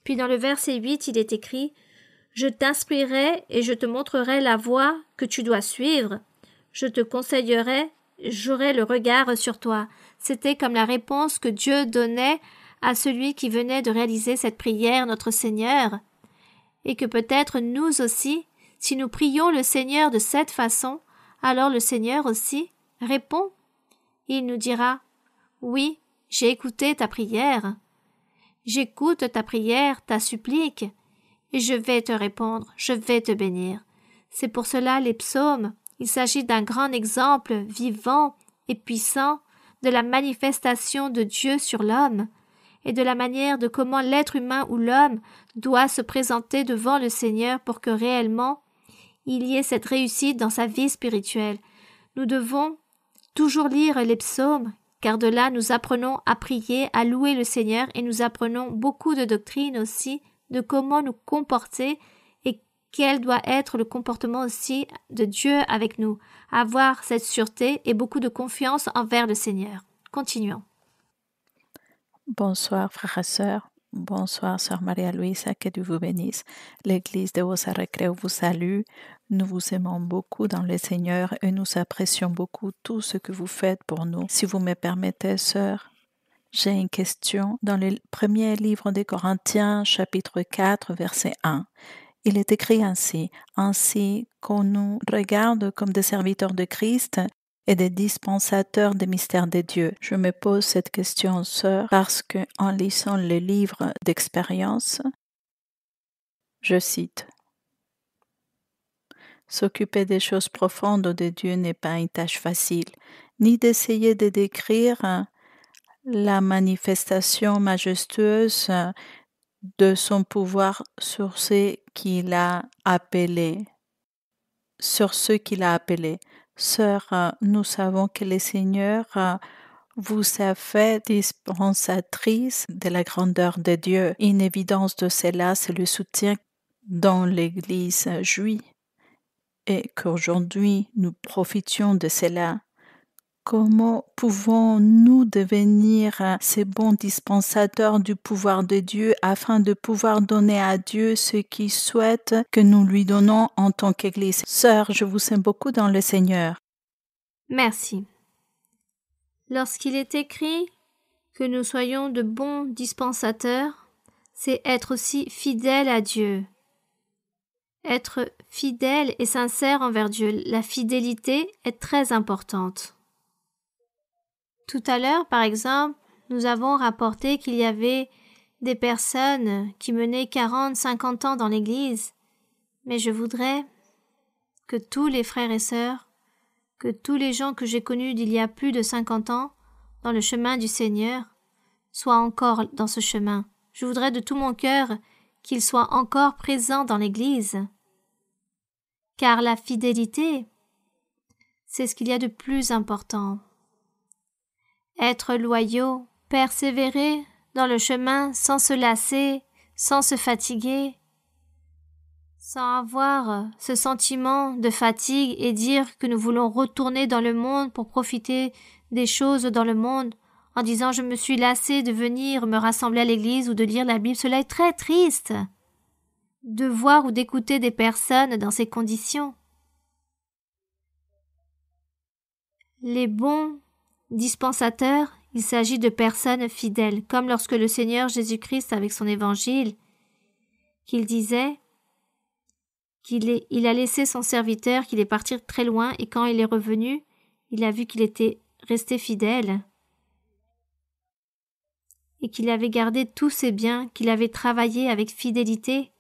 Puis dans le verset 8, il est écrit: « Je t'instruirai et je te montrerai la voie que tu dois suivre. Je te conseillerai, j'aurai le regard sur toi. » C'était comme la réponse que Dieu donnait à celui qui venait de réaliser cette prière, notre Seigneur. Et que peut-être nous aussi, si nous prions le Seigneur de cette façon, alors le Seigneur aussi répond. Il nous dira: « Oui, j'ai écouté ta prière. J'écoute ta prière, ta supplique. Et je vais te répondre, je vais te bénir. » C'est pour cela les psaumes, il s'agit d'un grand exemple vivant et puissant de la manifestation de Dieu sur l'homme et de la manière de comment l'être humain ou l'homme doit se présenter devant le Seigneur pour que réellement il y ait cette réussite dans sa vie spirituelle. Nous devons toujours lire les psaumes, car de là nous apprenons à prier, à louer le Seigneur, et nous apprenons beaucoup de doctrines aussi, de comment nous comporter et quel doit être le comportement aussi de Dieu avec nous, avoir cette sûreté et beaucoup de confiance envers le Seigneur. Continuons. Bonsoir frères et sœurs, bonsoir sœur Maria Luisa, que Dieu vous bénisse. L'Église de Osa Recreo vous salue. Nous vous aimons beaucoup dans le Seigneur et nous apprécions beaucoup tout ce que vous faites pour nous. Si vous me permettez, sœur, j'ai une question. Dans le premier livre des Corinthiens, chapitre 4, verset 1, il est écrit ainsi: « Ainsi qu'on nous regarde comme des serviteurs de Christ et des dispensateurs des mystères de Dieu. Je me pose cette question, sœur, parce que en lisant les livres d'expérience, je cite: s'occuper des choses profondes de Dieu n'est pas une tâche facile, ni d'essayer de décrire la manifestation majestueuse de son pouvoir sur ceux qu'il a appelés. Sœur, nous savons que le Seigneur vous a fait dispensatrice de la grandeur de Dieu. Une évidence de cela, c'est le soutien dont l'Église jouit et qu'aujourd'hui nous profitions de cela. Comment pouvons-nous devenir ces bons dispensateurs du pouvoir de Dieu afin de pouvoir donner à Dieu ce qu'il souhaite que nous lui donnons en tant qu'Église? Sœur, je vous aime beaucoup dans le Seigneur. Merci. Lorsqu'il est écrit que nous soyons de bons dispensateurs, c'est être aussi fidèle à Dieu. Être fidèle et sincère envers Dieu. La fidélité est très importante. Tout à l'heure, par exemple, nous avons rapporté qu'il y avait des personnes qui menaient 40, 50 ans dans l'Église, mais je voudrais que tous les frères et sœurs, que tous les gens que j'ai connus d'il y a plus de 50 ans dans le chemin du Seigneur soient encore dans ce chemin. Je voudrais de tout mon cœur qu'ils soient encore présents dans l'Église, car la fidélité, c'est ce qu'il y a de plus important. Être loyaux, persévérer dans le chemin sans se lasser, sans se fatiguer, sans avoir ce sentiment de fatigue et dire que nous voulons retourner dans le monde pour profiter des choses dans le monde, en disant « je me suis lassé de venir me rassembler à l'église ou de lire la Bible ». Cela est très triste de voir ou d'écouter des personnes dans ces conditions. Les bons dispensateurs, il s'agit de personnes fidèles, comme lorsque le Seigneur Jésus-Christ, avec son évangile, qu'il disait qu'il a laissé son serviteur, qu'il est parti très loin, et quand il est revenu, il a vu qu'il était resté fidèle, et qu'il avait gardé tous ses biens, qu'il avait travaillé avec fidélité.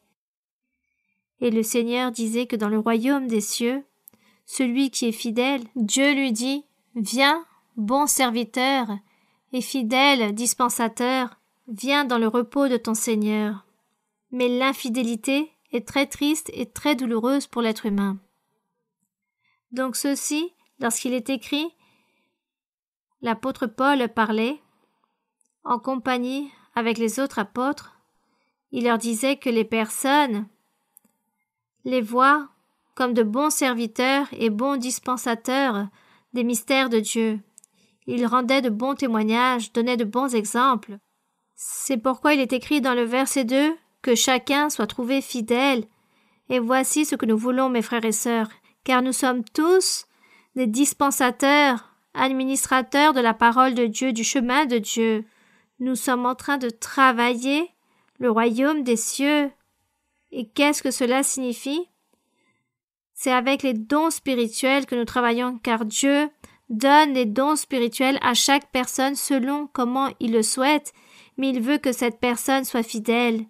Et le Seigneur disait que dans le royaume des cieux, celui qui est fidèle, Dieu lui dit « Viens, bon serviteur et fidèle dispensateur, viens dans le repos de ton Seigneur. » Mais l'infidélité est très triste et très douloureuse pour l'être humain. Donc ceci, lorsqu'il est écrit, l'apôtre Paul parlait en compagnie avec les autres apôtres, il leur disait que les personnes les voient comme de bons serviteurs et bons dispensateurs des mystères de Dieu. Il rendait de bons témoignages, donnait de bons exemples. C'est pourquoi il est écrit dans le verset 2 que chacun soit trouvé fidèle. Et voici ce que nous voulons, mes frères et sœurs, car nous sommes tous des dispensateurs, administrateurs de la parole de Dieu, du chemin de Dieu. Nous sommes en train de travailler le royaume des cieux. Et qu'est-ce que cela signifie? C'est avec les dons spirituels que nous travaillons, car Dieu donne les dons spirituels à chaque personne selon comment il le souhaite, mais il veut que cette personne soit fidèle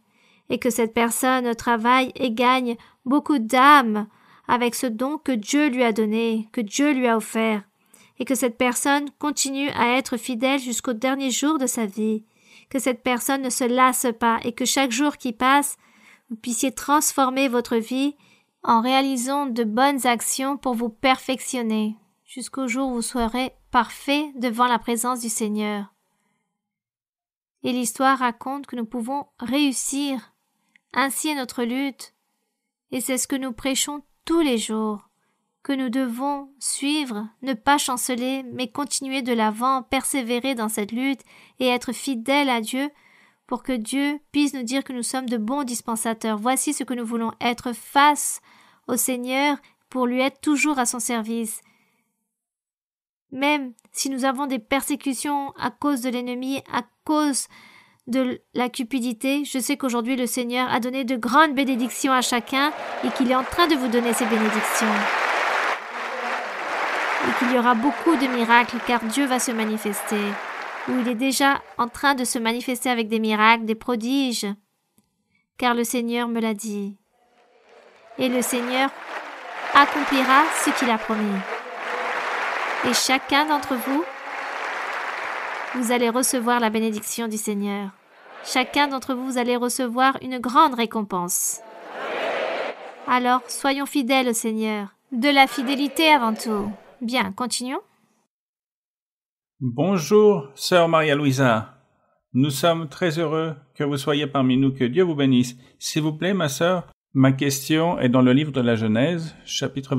et que cette personne travaille et gagne beaucoup d'âmes avec ce don que Dieu lui a donné, que Dieu lui a offert, et que cette personne continue à être fidèle jusqu'au dernier jour de sa vie, que cette personne ne se lasse pas et que chaque jour qui passe, vous puissiez transformer votre vie en réalisant de bonnes actions pour vous perfectionner, jusqu'au jour où vous serez parfait devant la présence du Seigneur. Et l'histoire raconte que nous pouvons réussir. Ainsi est notre lutte. Et c'est ce que nous prêchons tous les jours, que nous devons suivre, ne pas chanceler, mais continuer de l'avant, persévérer dans cette lutte et être fidèles à Dieu pour que Dieu puisse nous dire que nous sommes de bons dispensateurs. Voici ce que nous voulons, être face au Seigneur pour lui être toujours à son service. Même si nous avons des persécutions à cause de l'ennemi, à cause de la cupidité, je sais qu'aujourd'hui le Seigneur a donné de grandes bénédictions à chacun et qu'il est en train de vous donner ces bénédictions. et qu'il y aura beaucoup de miracles car Dieu va se manifester, ou il est déjà en train de se manifester avec des miracles, des prodiges, car le Seigneur me l'a dit. Et le Seigneur accomplira ce qu'il a promis. Et chacun d'entre vous, vous allez recevoir la bénédiction du Seigneur. Chacun d'entre vous, vous allez recevoir une grande récompense. Alors, soyons fidèles au Seigneur. De la fidélité avant tout. Bien, continuons. Bonjour, sœur Maria-Louisa. Nous sommes très heureux que vous soyez parmi nous. Que Dieu vous bénisse. S'il vous plaît, ma sœur, ma question est dans le livre de la Genèse, chapitre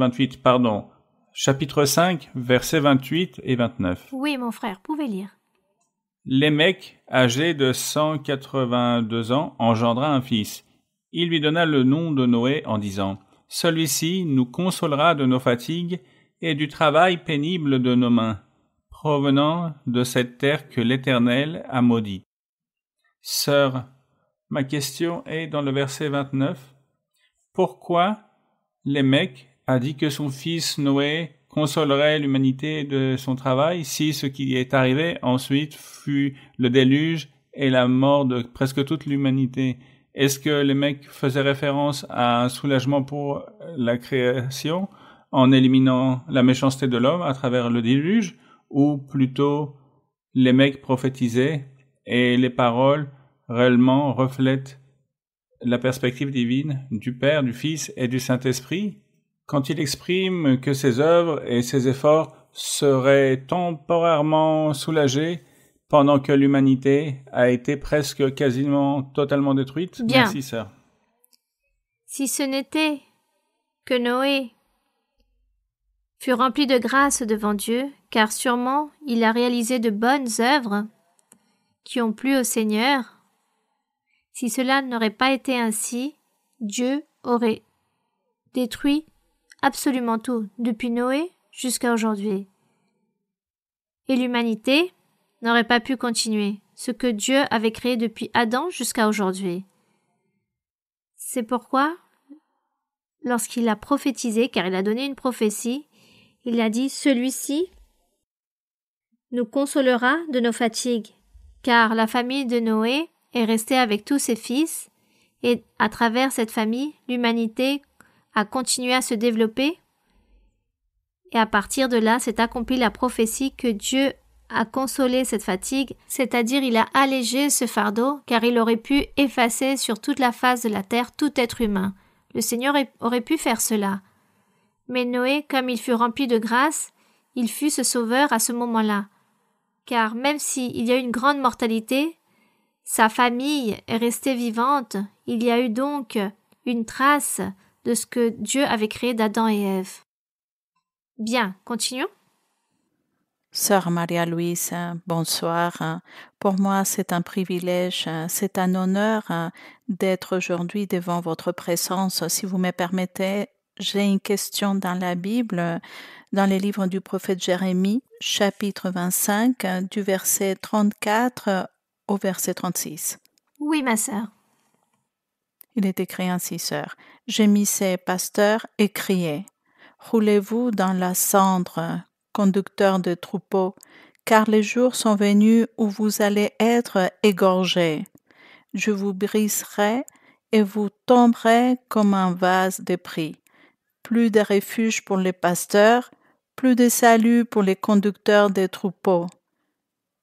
5, versets 28 et 29. Oui, mon frère, pouvez lire. Lémec, âgé de 182 ans, engendra un fils. Il lui donna le nom de Noé en disant « Celui-ci nous consolera de nos fatigues et du travail pénible de nos mains, provenant de cette terre que l'Éternel a maudite. » Sœur, ma question est dans le verset 29. Pourquoi Lémec a dit que son fils Noé consolerait l'humanité de son travail si ce qui est arrivé ensuite fut le déluge et la mort de presque toute l'humanité? Est-ce que Lémec faisait référence à un soulagement pour la création en éliminant la méchanceté de l'homme à travers le déluge, ou plutôt Lémec prophétisait et les paroles réellement reflètent la perspective divine du Père, du Fils et du Saint-Esprit, quand il exprime que ses œuvres et ses efforts seraient temporairement soulagés pendant que l'humanité a été presque quasiment totalement détruite? Bien. Merci, sœur. Si ce n'était que Noé fut rempli de grâce devant Dieu, car sûrement il a réalisé de bonnes œuvres qui ont plu au Seigneur, si cela n'aurait pas été ainsi, Dieu aurait détruit absolument tout, depuis Noé jusqu'à aujourd'hui. Et l'humanité n'aurait pas pu continuer ce que Dieu avait créé depuis Adam jusqu'à aujourd'hui. C'est pourquoi, lorsqu'il a prophétisé, car il a donné une prophétie, il a dit « Celui-ci nous consolera de nos fatigues, car la famille de Noé est restée avec tous ses fils, et à travers cette famille, l'humanité a continué à se développer, et à partir de là, s'est accomplie la prophétie que Dieu a consolé cette fatigue, c'est-à-dire il a allégé ce fardeau, car il aurait pu effacer sur toute la face de la terre tout être humain. Le Seigneur aurait pu faire cela. Mais Noé, comme il fut rempli de grâce, il fut ce sauveur à ce moment-là. Car même s'il y a eu une grande mortalité, sa famille est restée vivante, il y a eu donc une trace de ce que Dieu avait créé d'Adam et Ève. Bien, continuons. Sœur Maria-Louise, bonsoir. Pour moi, c'est un privilège, c'est un honneur d'être aujourd'hui devant votre présence. Si vous me permettez, j'ai une question dans la Bible, dans les livres du prophète Jérémie, chapitre 25, du verset 34 au verset 36. Oui, ma sœur. Il est écrit ainsi, sœur. Gémissez, pasteurs, et criez. Roulez-vous dans la cendre, conducteurs de troupeaux, car les jours sont venus où vous allez être égorgés. Je vous briserai et vous tomberez comme un vase de prix. Plus de refuge pour les pasteurs, plus de salut pour les conducteurs des troupeaux.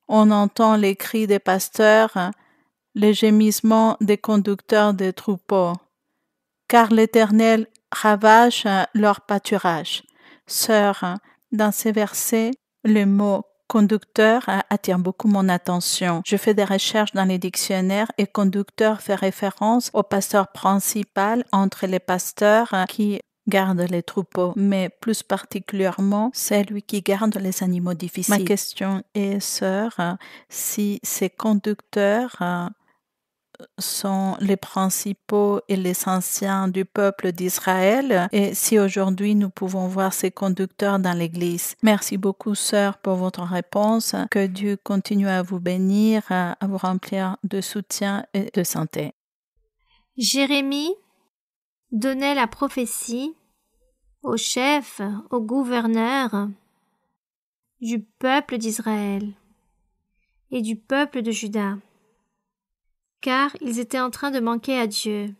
On entend les cris des pasteurs, les gémissements des conducteurs des troupeaux, car l'Éternel ravage leur pâturage. Sœur, dans ces versets, le mot conducteur attire beaucoup mon attention. Je fais des recherches dans les dictionnaires et conducteur fait référence au pasteur principal entre les pasteurs qui gardent les troupeaux, mais plus particulièrement celui qui garde les animaux difficiles. Ma question est, sœur, si ces conducteurs sont les principaux et les anciens du peuple d'Israël et si aujourd'hui nous pouvons voir ces conducteurs dans l'Église. Merci beaucoup, sœur, pour votre réponse. Que Dieu continue à vous bénir, à vous remplir de soutien et de santé. Jérémie donnait la prophétie aux chefs, aux gouverneurs du peuple d'Israël et du peuple de Juda, car ils étaient en train de manquer à Dieu.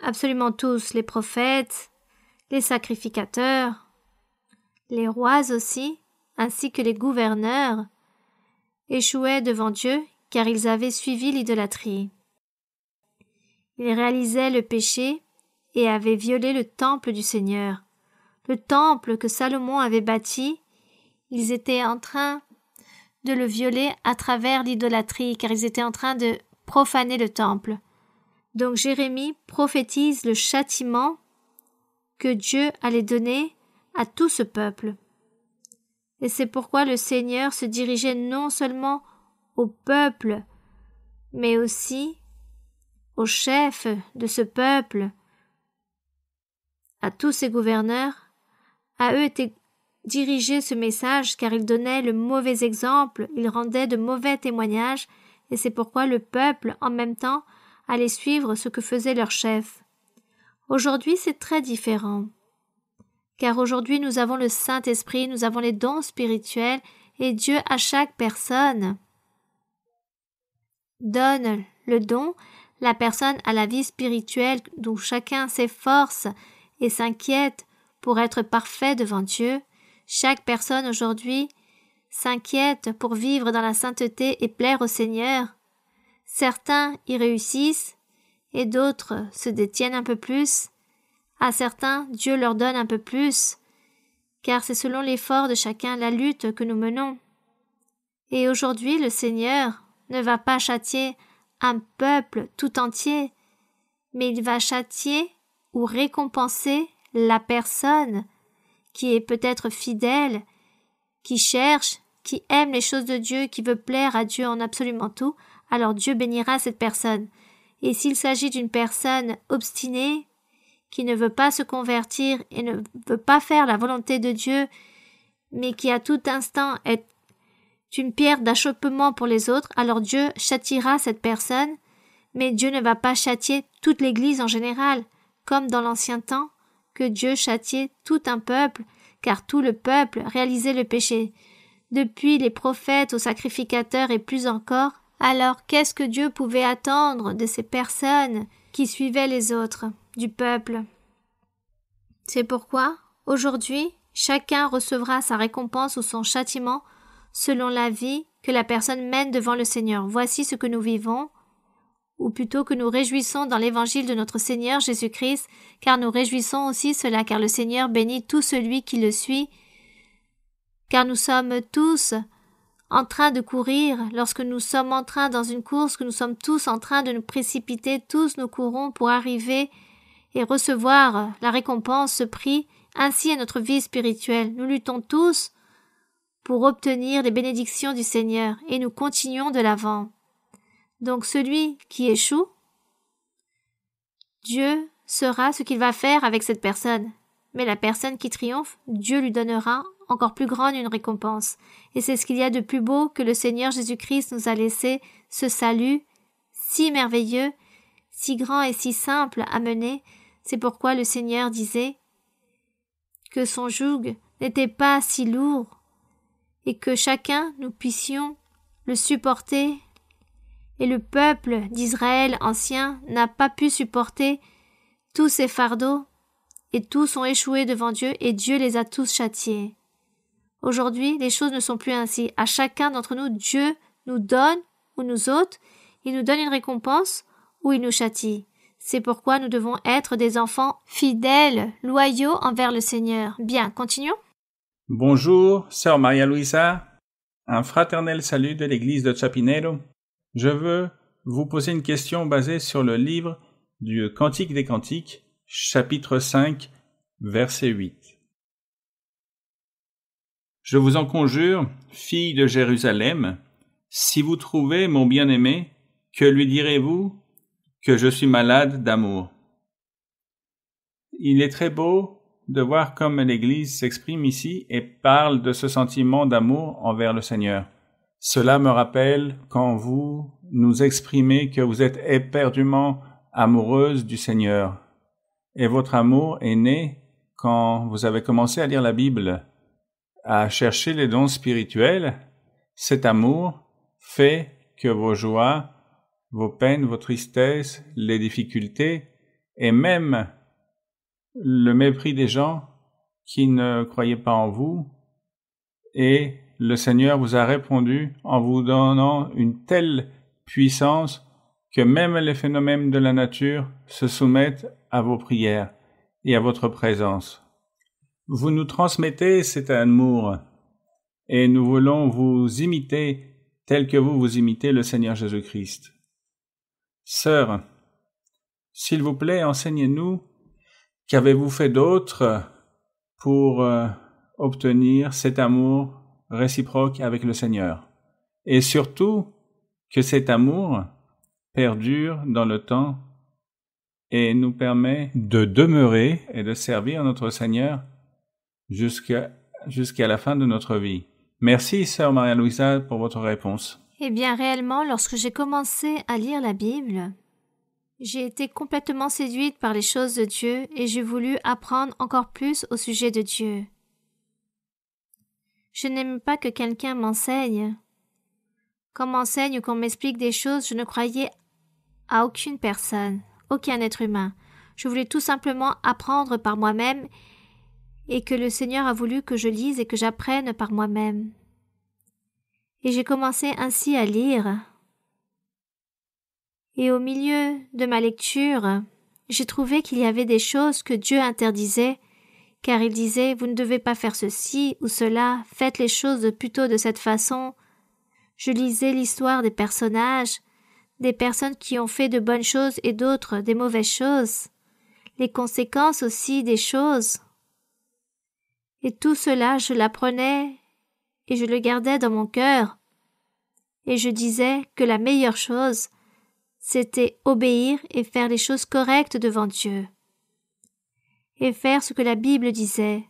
Absolument tous, les prophètes, les sacrificateurs, les rois aussi, ainsi que les gouverneurs, échouaient devant Dieu, car ils avaient suivi l'idolâtrie. Ils réalisaient le péché et avaient violé le temple du Seigneur. Le temple que Salomon avait bâti, ils étaient en train de le violer à travers l'idolâtrie, car ils étaient en train de profaner le temple. Donc Jérémie prophétise le châtiment que Dieu allait donner à tout ce peuple. Et c'est pourquoi le Seigneur se dirigeait non seulement au peuple, mais aussi aux chefs de ce peuple, à tous ses gouverneurs. À eux était dirigé ce message, car ils donnaient le mauvais exemple, ils rendaient de mauvais témoignages, et c'est pourquoi le peuple, en même temps, allait suivre ce que faisait leur chef. Aujourd'hui, c'est très différent, car aujourd'hui, nous avons le Saint-Esprit, nous avons les dons spirituels, et Dieu, à chaque personne, donne le don. La personne a la vie spirituelle, dont chacun s'efforce et s'inquiète pour être parfait devant Dieu. Chaque personne aujourd'hui s'inquiète pour vivre dans la sainteté et plaire au Seigneur. Certains y réussissent et d'autres se détiennent un peu plus. À certains, Dieu leur donne un peu plus, car c'est selon l'effort de chacun la lutte que nous menons. Et aujourd'hui, le Seigneur ne va pas châtier un peuple tout entier, mais il va châtier ou récompenser la personne qui est peut-être fidèle, qui cherche, qui aime les choses de Dieu, qui veut plaire à Dieu en absolument tout, alors Dieu bénira cette personne. Et s'il s'agit d'une personne obstinée, qui ne veut pas se convertir et ne veut pas faire la volonté de Dieu, mais qui à tout instant est une pierre d'achoppement pour les autres, alors Dieu châtiera cette personne, mais Dieu ne va pas châtier toute l'Église en général, comme dans l'ancien temps, que Dieu châtiait tout un peuple, car tout le peuple réalisait le péché. Depuis les prophètes aux sacrificateurs et plus encore, alors qu'est-ce que Dieu pouvait attendre de ces personnes qui suivaient les autres, du peuple? C'est pourquoi, aujourd'hui, chacun recevra sa récompense ou son châtiment selon la vie que la personne mène devant le Seigneur. Voici ce que nous vivons, ou plutôt que nous réjouissons dans l'évangile de notre Seigneur Jésus-Christ, car nous réjouissons aussi cela, car le Seigneur bénit tout celui qui le suit, car nous sommes tous en train de courir, lorsque nous sommes en train dans une course, que nous sommes tous en train de nous précipiter, tous nous courons pour arriver et recevoir la récompense, ce prix, ainsi est notre vie spirituelle. Nous luttons tous pour obtenir les bénédictions du Seigneur, et nous continuons de l'avant. Donc celui qui échoue, Dieu saura ce qu'il va faire avec cette personne. Mais la personne qui triomphe, Dieu lui donnera encore plus grande une récompense. Et c'est ce qu'il y a de plus beau que le Seigneur Jésus-Christ nous a laissé, ce salut si merveilleux, si grand et si simple à mener. C'est pourquoi le Seigneur disait que son joug n'était pas si lourd et que chacun nous puissions le supporter. Et le peuple d'Israël ancien n'a pas pu supporter tous ces fardeaux, et tous ont échoué devant Dieu, et Dieu les a tous châtiés. Aujourd'hui, les choses ne sont plus ainsi. À chacun d'entre nous, Dieu nous donne ou nous ôte, il nous donne une récompense ou il nous châtie. C'est pourquoi nous devons être des enfants fidèles, loyaux envers le Seigneur. Bien, continuons. Bonjour, sœur Maria Luisa. Un fraternel salut de l'église de Chapinero. Je veux vous poser une question basée sur le livre du Cantique des Cantiques, chapitre 5, verset 8. Je vous en conjure, filles de Jérusalem, si vous trouvez mon bien-aimé, que lui direz-vous? Que je suis malade d'amour. Il est très beau de voir comme l'Église s'exprime ici et parle de ce sentiment d'amour envers le Seigneur. Cela me rappelle quand vous nous exprimez que vous êtes éperdument amoureuse du Seigneur. Et votre amour est né quand vous avez commencé à lire la Bible. à chercher les dons spirituels, cet amour fait que vos joies, vos peines, vos tristesses, les difficultés et même le mépris des gens qui ne croyaient pas en vous, et le Seigneur vous a répondu en vous donnant une telle puissance que même les phénomènes de la nature se soumettent à vos prières et à votre présence. Vous nous transmettez cet amour et nous voulons vous imiter tel que vous imitez le Seigneur Jésus-Christ. Sœurs, s'il vous plaît, enseignez-nous qu'avez-vous fait d'autre pour obtenir cet amour réciproque avec le Seigneur, et surtout que cet amour perdure dans le temps et nous permet de demeurer et de servir notre Seigneur jusqu'à la fin de notre vie. Merci, sœur Maria-Louisa, pour votre réponse. Eh bien, réellement, lorsque j'ai commencé à lire la Bible, j'ai été complètement séduite par les choses de Dieu et j'ai voulu apprendre encore plus au sujet de Dieu. Je n'aime pas que quelqu'un m'enseigne. Qu'on m'enseigne ou qu'on m'explique des choses, je ne croyais à aucune personne, aucun être humain. Je voulais tout simplement apprendre par moi-même et que le Seigneur a voulu que je lise et que j'apprenne par moi-même. Et j'ai commencé ainsi à lire. Et au milieu de ma lecture, j'ai trouvé qu'il y avait des choses que Dieu interdisait, car il disait « Vous ne devez pas faire ceci ou cela, faites les choses plutôt de cette façon ». Je lisais l'histoire des personnages, des personnes qui ont fait de bonnes choses et d'autres des mauvaises choses, les conséquences aussi des choses. Et tout cela, je l'apprenais et je le gardais dans mon cœur. Et je disais que la meilleure chose, c'était obéir et faire les choses correctes devant Dieu. Et faire ce que la Bible disait.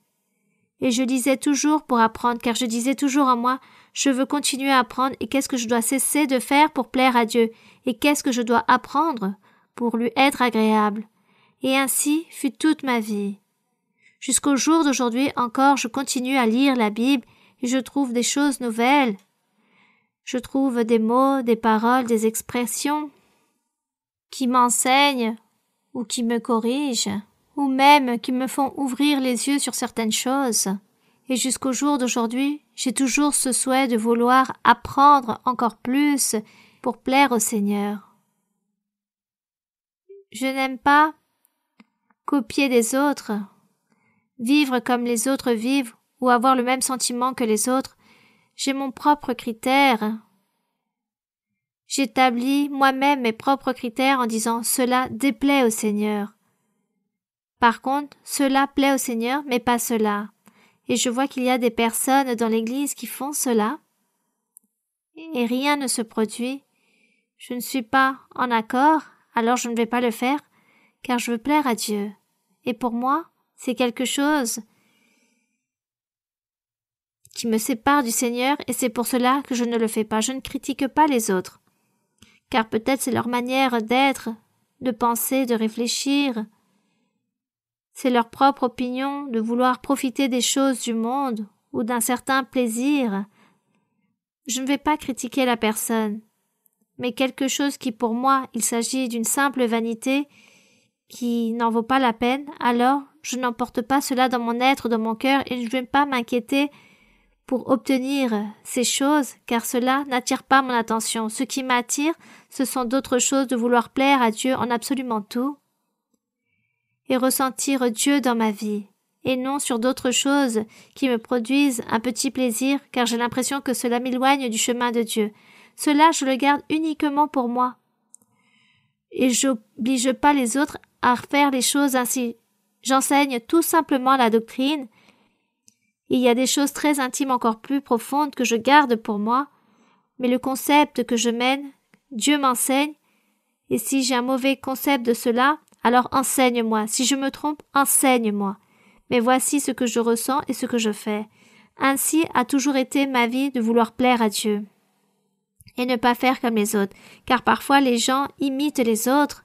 Et je lisais toujours pour apprendre, car je disais toujours en moi, je veux continuer à apprendre et qu'est-ce que je dois cesser de faire pour plaire à Dieu et qu'est-ce que je dois apprendre pour lui être agréable. Et ainsi fut toute ma vie. Jusqu'au jour d'aujourd'hui encore, je continue à lire la Bible et je trouve des choses nouvelles. Je trouve des mots, des paroles, des expressions qui m'enseignent ou qui me corrigent ou même qui me font ouvrir les yeux sur certaines choses. Et jusqu'au jour d'aujourd'hui, j'ai toujours ce souhait de vouloir apprendre encore plus pour plaire au Seigneur. Je n'aime pas copier des autres, vivre comme les autres vivent ou avoir le même sentiment que les autres. J'ai mon propre critère. J'établis moi-même mes propres critères en disant « cela déplaît au Seigneur ». Par contre, cela plaît au Seigneur, mais pas cela. Et je vois qu'il y a des personnes dans l'Église qui font cela, et rien ne se produit. Je ne suis pas en accord, alors je ne vais pas le faire, car je veux plaire à Dieu. Et pour moi, c'est quelque chose qui me sépare du Seigneur, et c'est pour cela que je ne le fais pas. Je ne critique pas les autres, car peut-être c'est leur manière d'être, de penser, de réfléchir. C'est leur propre opinion de vouloir profiter des choses du monde ou d'un certain plaisir. Je ne vais pas critiquer la personne, mais quelque chose qui pour moi, il s'agit d'une simple vanité qui n'en vaut pas la peine, alors je n'emporte pas cela dans mon être, dans mon cœur, et je ne vais pas m'inquiéter pour obtenir ces choses, car cela n'attire pas mon attention. Ce qui m'attire, ce sont d'autres choses, de vouloir plaire à Dieu en absolument tout, et ressentir Dieu dans ma vie, et non sur d'autres choses qui me produisent un petit plaisir, car j'ai l'impression que cela m'éloigne du chemin de Dieu. Cela, je le garde uniquement pour moi, et j'oblige pas les autres à faire les choses ainsi. J'enseigne tout simplement la doctrine. Il y a des choses très intimes encore plus profondes que je garde pour moi, mais le concept que je mène, Dieu m'enseigne, et si j'ai un mauvais concept de cela, alors enseigne-moi. Si je me trompe, enseigne-moi. Mais voici ce que je ressens et ce que je fais. Ainsi a toujours été ma vie de vouloir plaire à Dieu et ne pas faire comme les autres, car parfois les gens imitent les autres,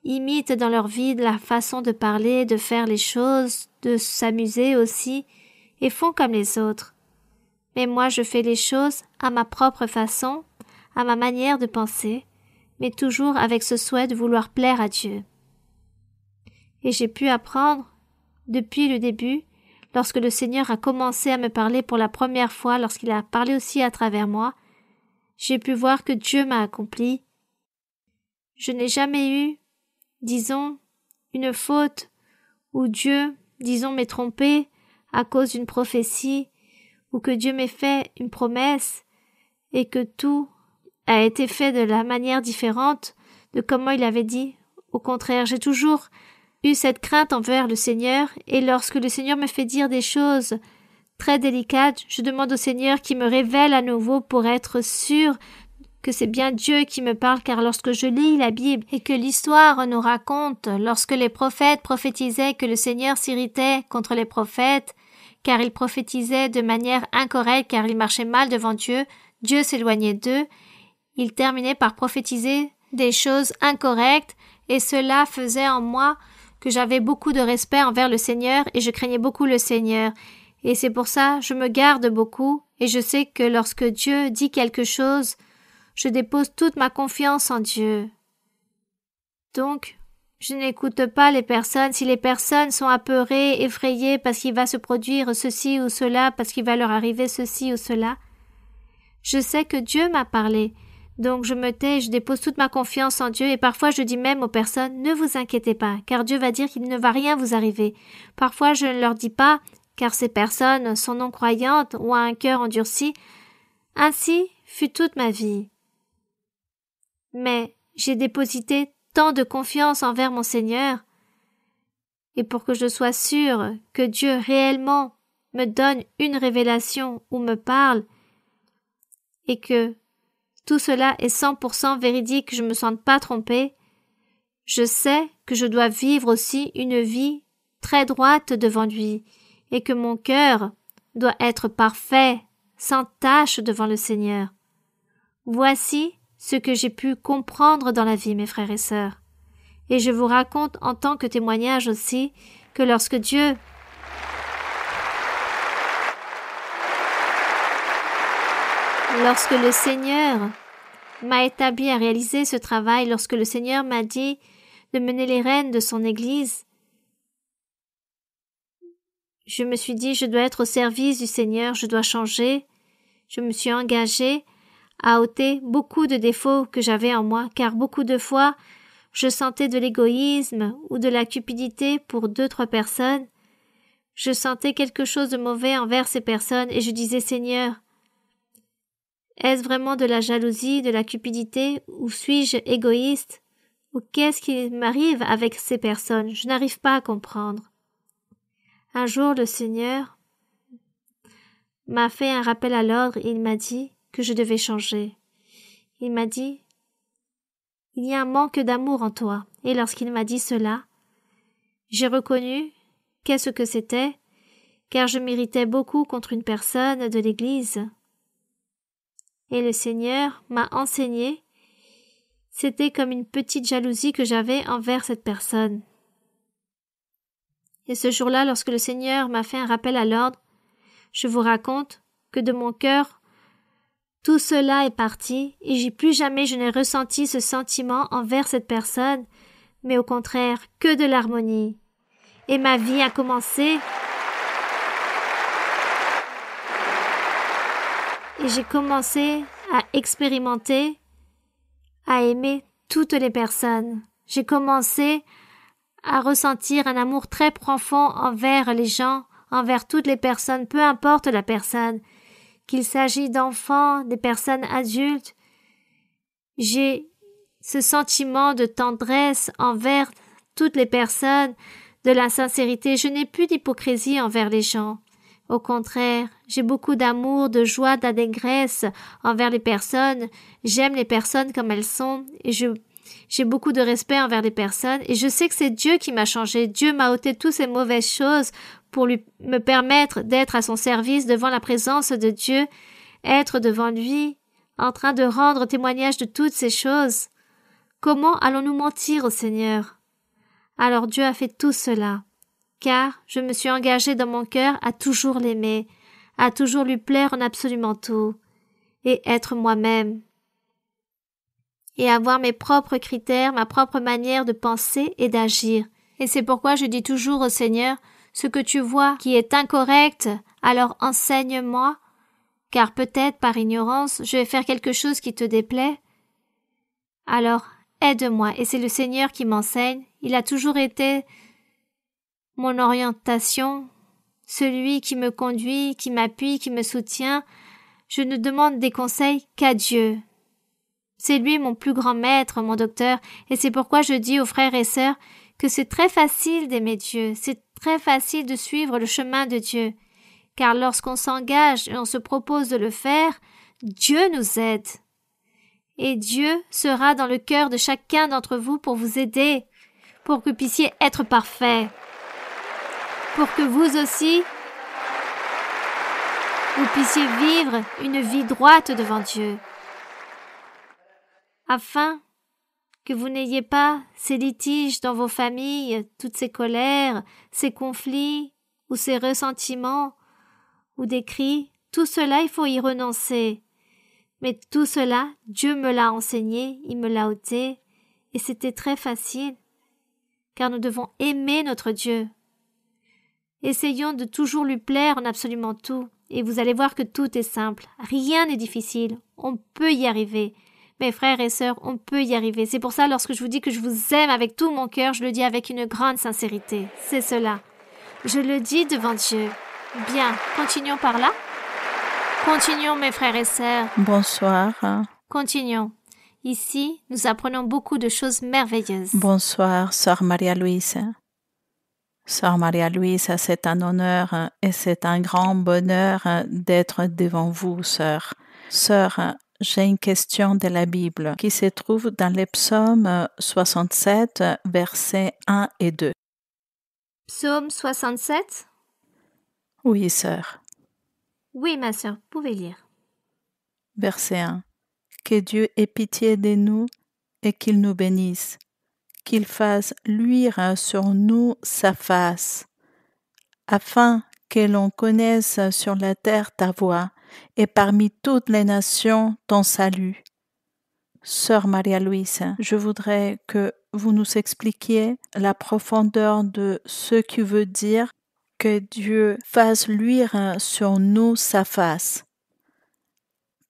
imitent dans leur vie la façon de parler, de faire les choses, de s'amuser aussi, et font comme les autres. Mais moi je fais les choses à ma propre façon, à ma manière de penser, mais toujours avec ce souhait de vouloir plaire à Dieu. Et j'ai pu apprendre, depuis le début, lorsque le Seigneur a commencé à me parler pour la première fois, lorsqu'il a parlé aussi à travers moi, j'ai pu voir que Dieu m'a accompli. Je n'ai jamais eu, disons, une faute où Dieu, disons, m'ait trompé à cause d'une prophétie ou que Dieu m'ait fait une promesse et que tout a été fait de la manière différente de comment il avait dit. Au contraire, j'ai toujours eu cette crainte envers le Seigneur et lorsque le Seigneur me fait dire des choses très délicates, je demande au Seigneur qu'il me révèle à nouveau pour être sûr que c'est bien Dieu qui me parle, car lorsque je lis la Bible et que l'histoire nous raconte lorsque les prophètes prophétisaient que le Seigneur s'irritait contre les prophètes, car ils prophétisaient de manière incorrecte, car ils marchaient mal devant Dieu, Dieu s'éloignait d'eux, ils terminaient par prophétiser des choses incorrectes et cela faisait en moi que j'avais beaucoup de respect envers le Seigneur et je craignais beaucoup le Seigneur. Et c'est pour ça je me garde beaucoup et je sais que lorsque Dieu dit quelque chose, je dépose toute ma confiance en Dieu. Donc, je n'écoute pas les personnes. Si les personnes sont apeurées, effrayées parce qu'il va se produire ceci ou cela, parce qu'il va leur arriver ceci ou cela, je sais que Dieu m'a parlé. Donc je me tais, je dépose toute ma confiance en Dieu et parfois je dis même aux personnes « Ne vous inquiétez pas, car Dieu va dire qu'il ne va rien vous arriver. » Parfois je ne leur dis pas, car ces personnes sont non-croyantes ou ont un cœur endurci. Ainsi fut toute ma vie. Mais j'ai déposité tant de confiance envers mon Seigneur, et pour que je sois sûre que Dieu réellement me donne une révélation ou me parle, et que tout cela est 100% véridique, que je ne me sente pas trompée, je sais que je dois vivre aussi une vie très droite devant lui, et que mon cœur doit être parfait, sans tache devant le Seigneur. Voici ce que j'ai pu comprendre dans la vie, mes frères et sœurs. Et je vous raconte en tant que témoignage aussi que lorsque Dieu lorsque le Seigneur m'a établi à réaliser ce travail, lorsque le Seigneur m'a dit de mener les rênes de son Église, je me suis dit je dois être au service du Seigneur, je dois changer. Je me suis engagée à ôter beaucoup de défauts que j'avais en moi, car beaucoup de fois, je sentais de l'égoïsme ou de la cupidité pour 2-3 personnes. Je sentais quelque chose de mauvais envers ces personnes et je disais « Seigneur, est-ce vraiment de la jalousie, de la cupidité ou suis-je égoïste? Ou qu'est-ce qui m'arrive avec ces personnes? Je n'arrive pas à comprendre. » Un jour, le Seigneur m'a fait un rappel à l'ordre et il m'a dit que je devais changer. Il m'a dit « Il y a un manque d'amour en toi. » Et lorsqu'il m'a dit cela, j'ai reconnu qu'est-ce que c'était, car je m'irritais beaucoup contre une personne de l'Église. Et le Seigneur m'a enseigné, c'était comme une petite jalousie que j'avais envers cette personne. Et ce jour-là, lorsque le Seigneur m'a fait un rappel à l'ordre, je vous raconte que de mon cœur, tout cela est parti et plus jamais je n'ai ressenti ce sentiment envers cette personne, mais au contraire, que de l'harmonie. Et ma vie a commencé et j'ai commencé à expérimenter, à aimer toutes les personnes. J'ai commencé à ressentir un amour très profond envers les gens, envers toutes les personnes, peu importe la personne, qu'il s'agisse d'enfants, des personnes adultes. J'ai ce sentiment de tendresse envers toutes les personnes, de la sincérité. Je n'ai plus d'hypocrisie envers les gens. Au contraire, j'ai beaucoup d'amour, de joie, d'allégresse envers les personnes. J'aime les personnes comme elles sont et j'ai beaucoup de respect envers les personnes et je sais que c'est Dieu qui m'a changé. Dieu m'a ôté toutes ces mauvaises choses pour me permettre d'être à son service devant la présence de Dieu, être devant lui, en train de rendre témoignage de toutes ces choses. Comment allons-nous mentir au Seigneur? Alors Dieu a fait tout cela, car je me suis engagée dans mon cœur à toujours l'aimer, à toujours lui plaire en absolument tout, et être moi-même, et avoir mes propres critères, ma propre manière de penser et d'agir. Et c'est pourquoi je dis toujours au Seigneur, ce que tu vois qui est incorrect, alors enseigne-moi, car peut-être par ignorance, je vais faire quelque chose qui te déplaît. Alors, aide-moi, et c'est le Seigneur qui m'enseigne. Il a toujours été mon orientation, celui qui me conduit, qui m'appuie, qui me soutient. Je ne demande des conseils qu'à Dieu. C'est lui mon plus grand maître, mon docteur, et c'est pourquoi je dis aux frères et sœurs que c'est très facile d'aimer Dieu, c'est très facile de suivre le chemin de Dieu, car lorsqu'on s'engage et on se propose de le faire, Dieu nous aide. Et Dieu sera dans le cœur de chacun d'entre vous pour vous aider, pour que vous puissiez être parfaits, pour que vous aussi, vous puissiez vivre une vie droite devant Dieu, afin que vous n'ayez pas ces litiges dans vos familles, toutes ces colères, ces conflits ou ces ressentiments ou des cris. Tout cela, il faut y renoncer. Mais tout cela, Dieu me l'a enseigné, il me l'a ôté, et c'était très facile, car nous devons aimer notre Dieu. Essayons de toujours lui plaire en absolument tout, et vous allez voir que tout est simple, rien n'est difficile, on peut y arriver. Mes frères et sœurs, on peut y arriver. C'est pour ça, lorsque je vous dis que je vous aime avec tout mon cœur, je le dis avec une grande sincérité. C'est cela. Je le dis devant Dieu. Bien, continuons par là. Continuons, mes frères et sœurs. Bonsoir. Continuons. Ici, nous apprenons beaucoup de choses merveilleuses. Bonsoir, Sœur Maria-Louise. Sœur Maria-Louise, c'est un honneur et c'est un grand bonheur d'être devant vous, sœur. Sœur, j'ai une question de la Bible qui se trouve dans les psaumes 67, versets 1 et 2. Psaume 67? Oui, sœur. Oui, ma sœur, vous pouvez lire. Verset 1. Que Dieu ait pitié de nous et qu'il nous bénisse, qu'il fasse luire sur nous sa face, afin que l'on connaisse sur la terre ta voie, et parmi toutes les nations ton salut. Sœur Maria-Louise, je voudrais que vous nous expliquiez la profondeur de ce qui veut dire que Dieu fasse luire sur nous sa face.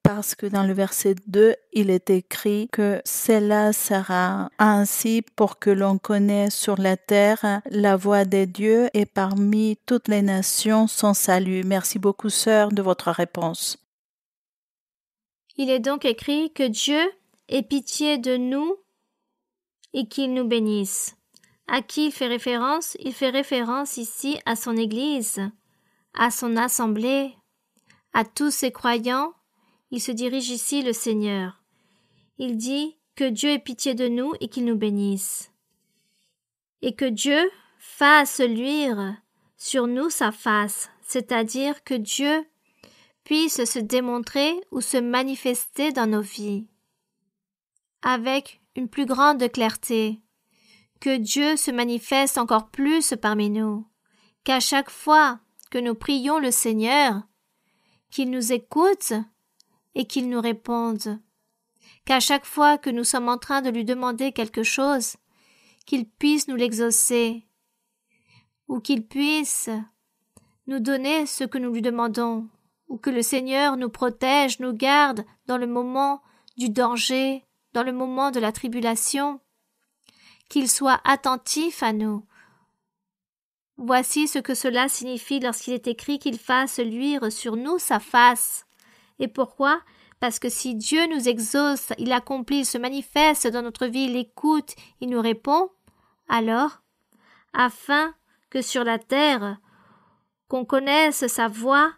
Parce que dans le verset 2, il est écrit que cela sera ainsi pour que l'on connaisse sur la terre la voie de Dieu et parmi toutes les nations son salut. Merci beaucoup, sœur, de votre réponse. Il est donc écrit que Dieu ait pitié de nous et qu'il nous bénisse. À qui il fait référence? Il fait référence ici à son Église, à son assemblée, à tous ses croyants. Il se dirige ici le Seigneur. Il dit que Dieu ait pitié de nous et qu'il nous bénisse. Et que Dieu fasse luire sur nous sa face, c'est-à-dire que Dieu puisse se démontrer ou se manifester dans nos vies avec une plus grande clarté, que Dieu se manifeste encore plus parmi nous, qu'à chaque fois que nous prions le Seigneur, qu'il nous écoute et qu'il nous réponde, qu'à chaque fois que nous sommes en train de lui demander quelque chose, qu'il puisse nous l'exaucer, ou qu'il puisse nous donner ce que nous lui demandons, ou que le Seigneur nous protège, nous garde dans le moment du danger, dans le moment de la tribulation, qu'il soit attentif à nous. Voici ce que cela signifie lorsqu'il est écrit qu'il fasse luire sur nous sa face. Et pourquoi? Parce que si Dieu nous exauce, il accomplit, il se manifeste dans notre vie, il écoute, il nous répond, alors, afin que sur la terre, qu'on connaisse sa voix,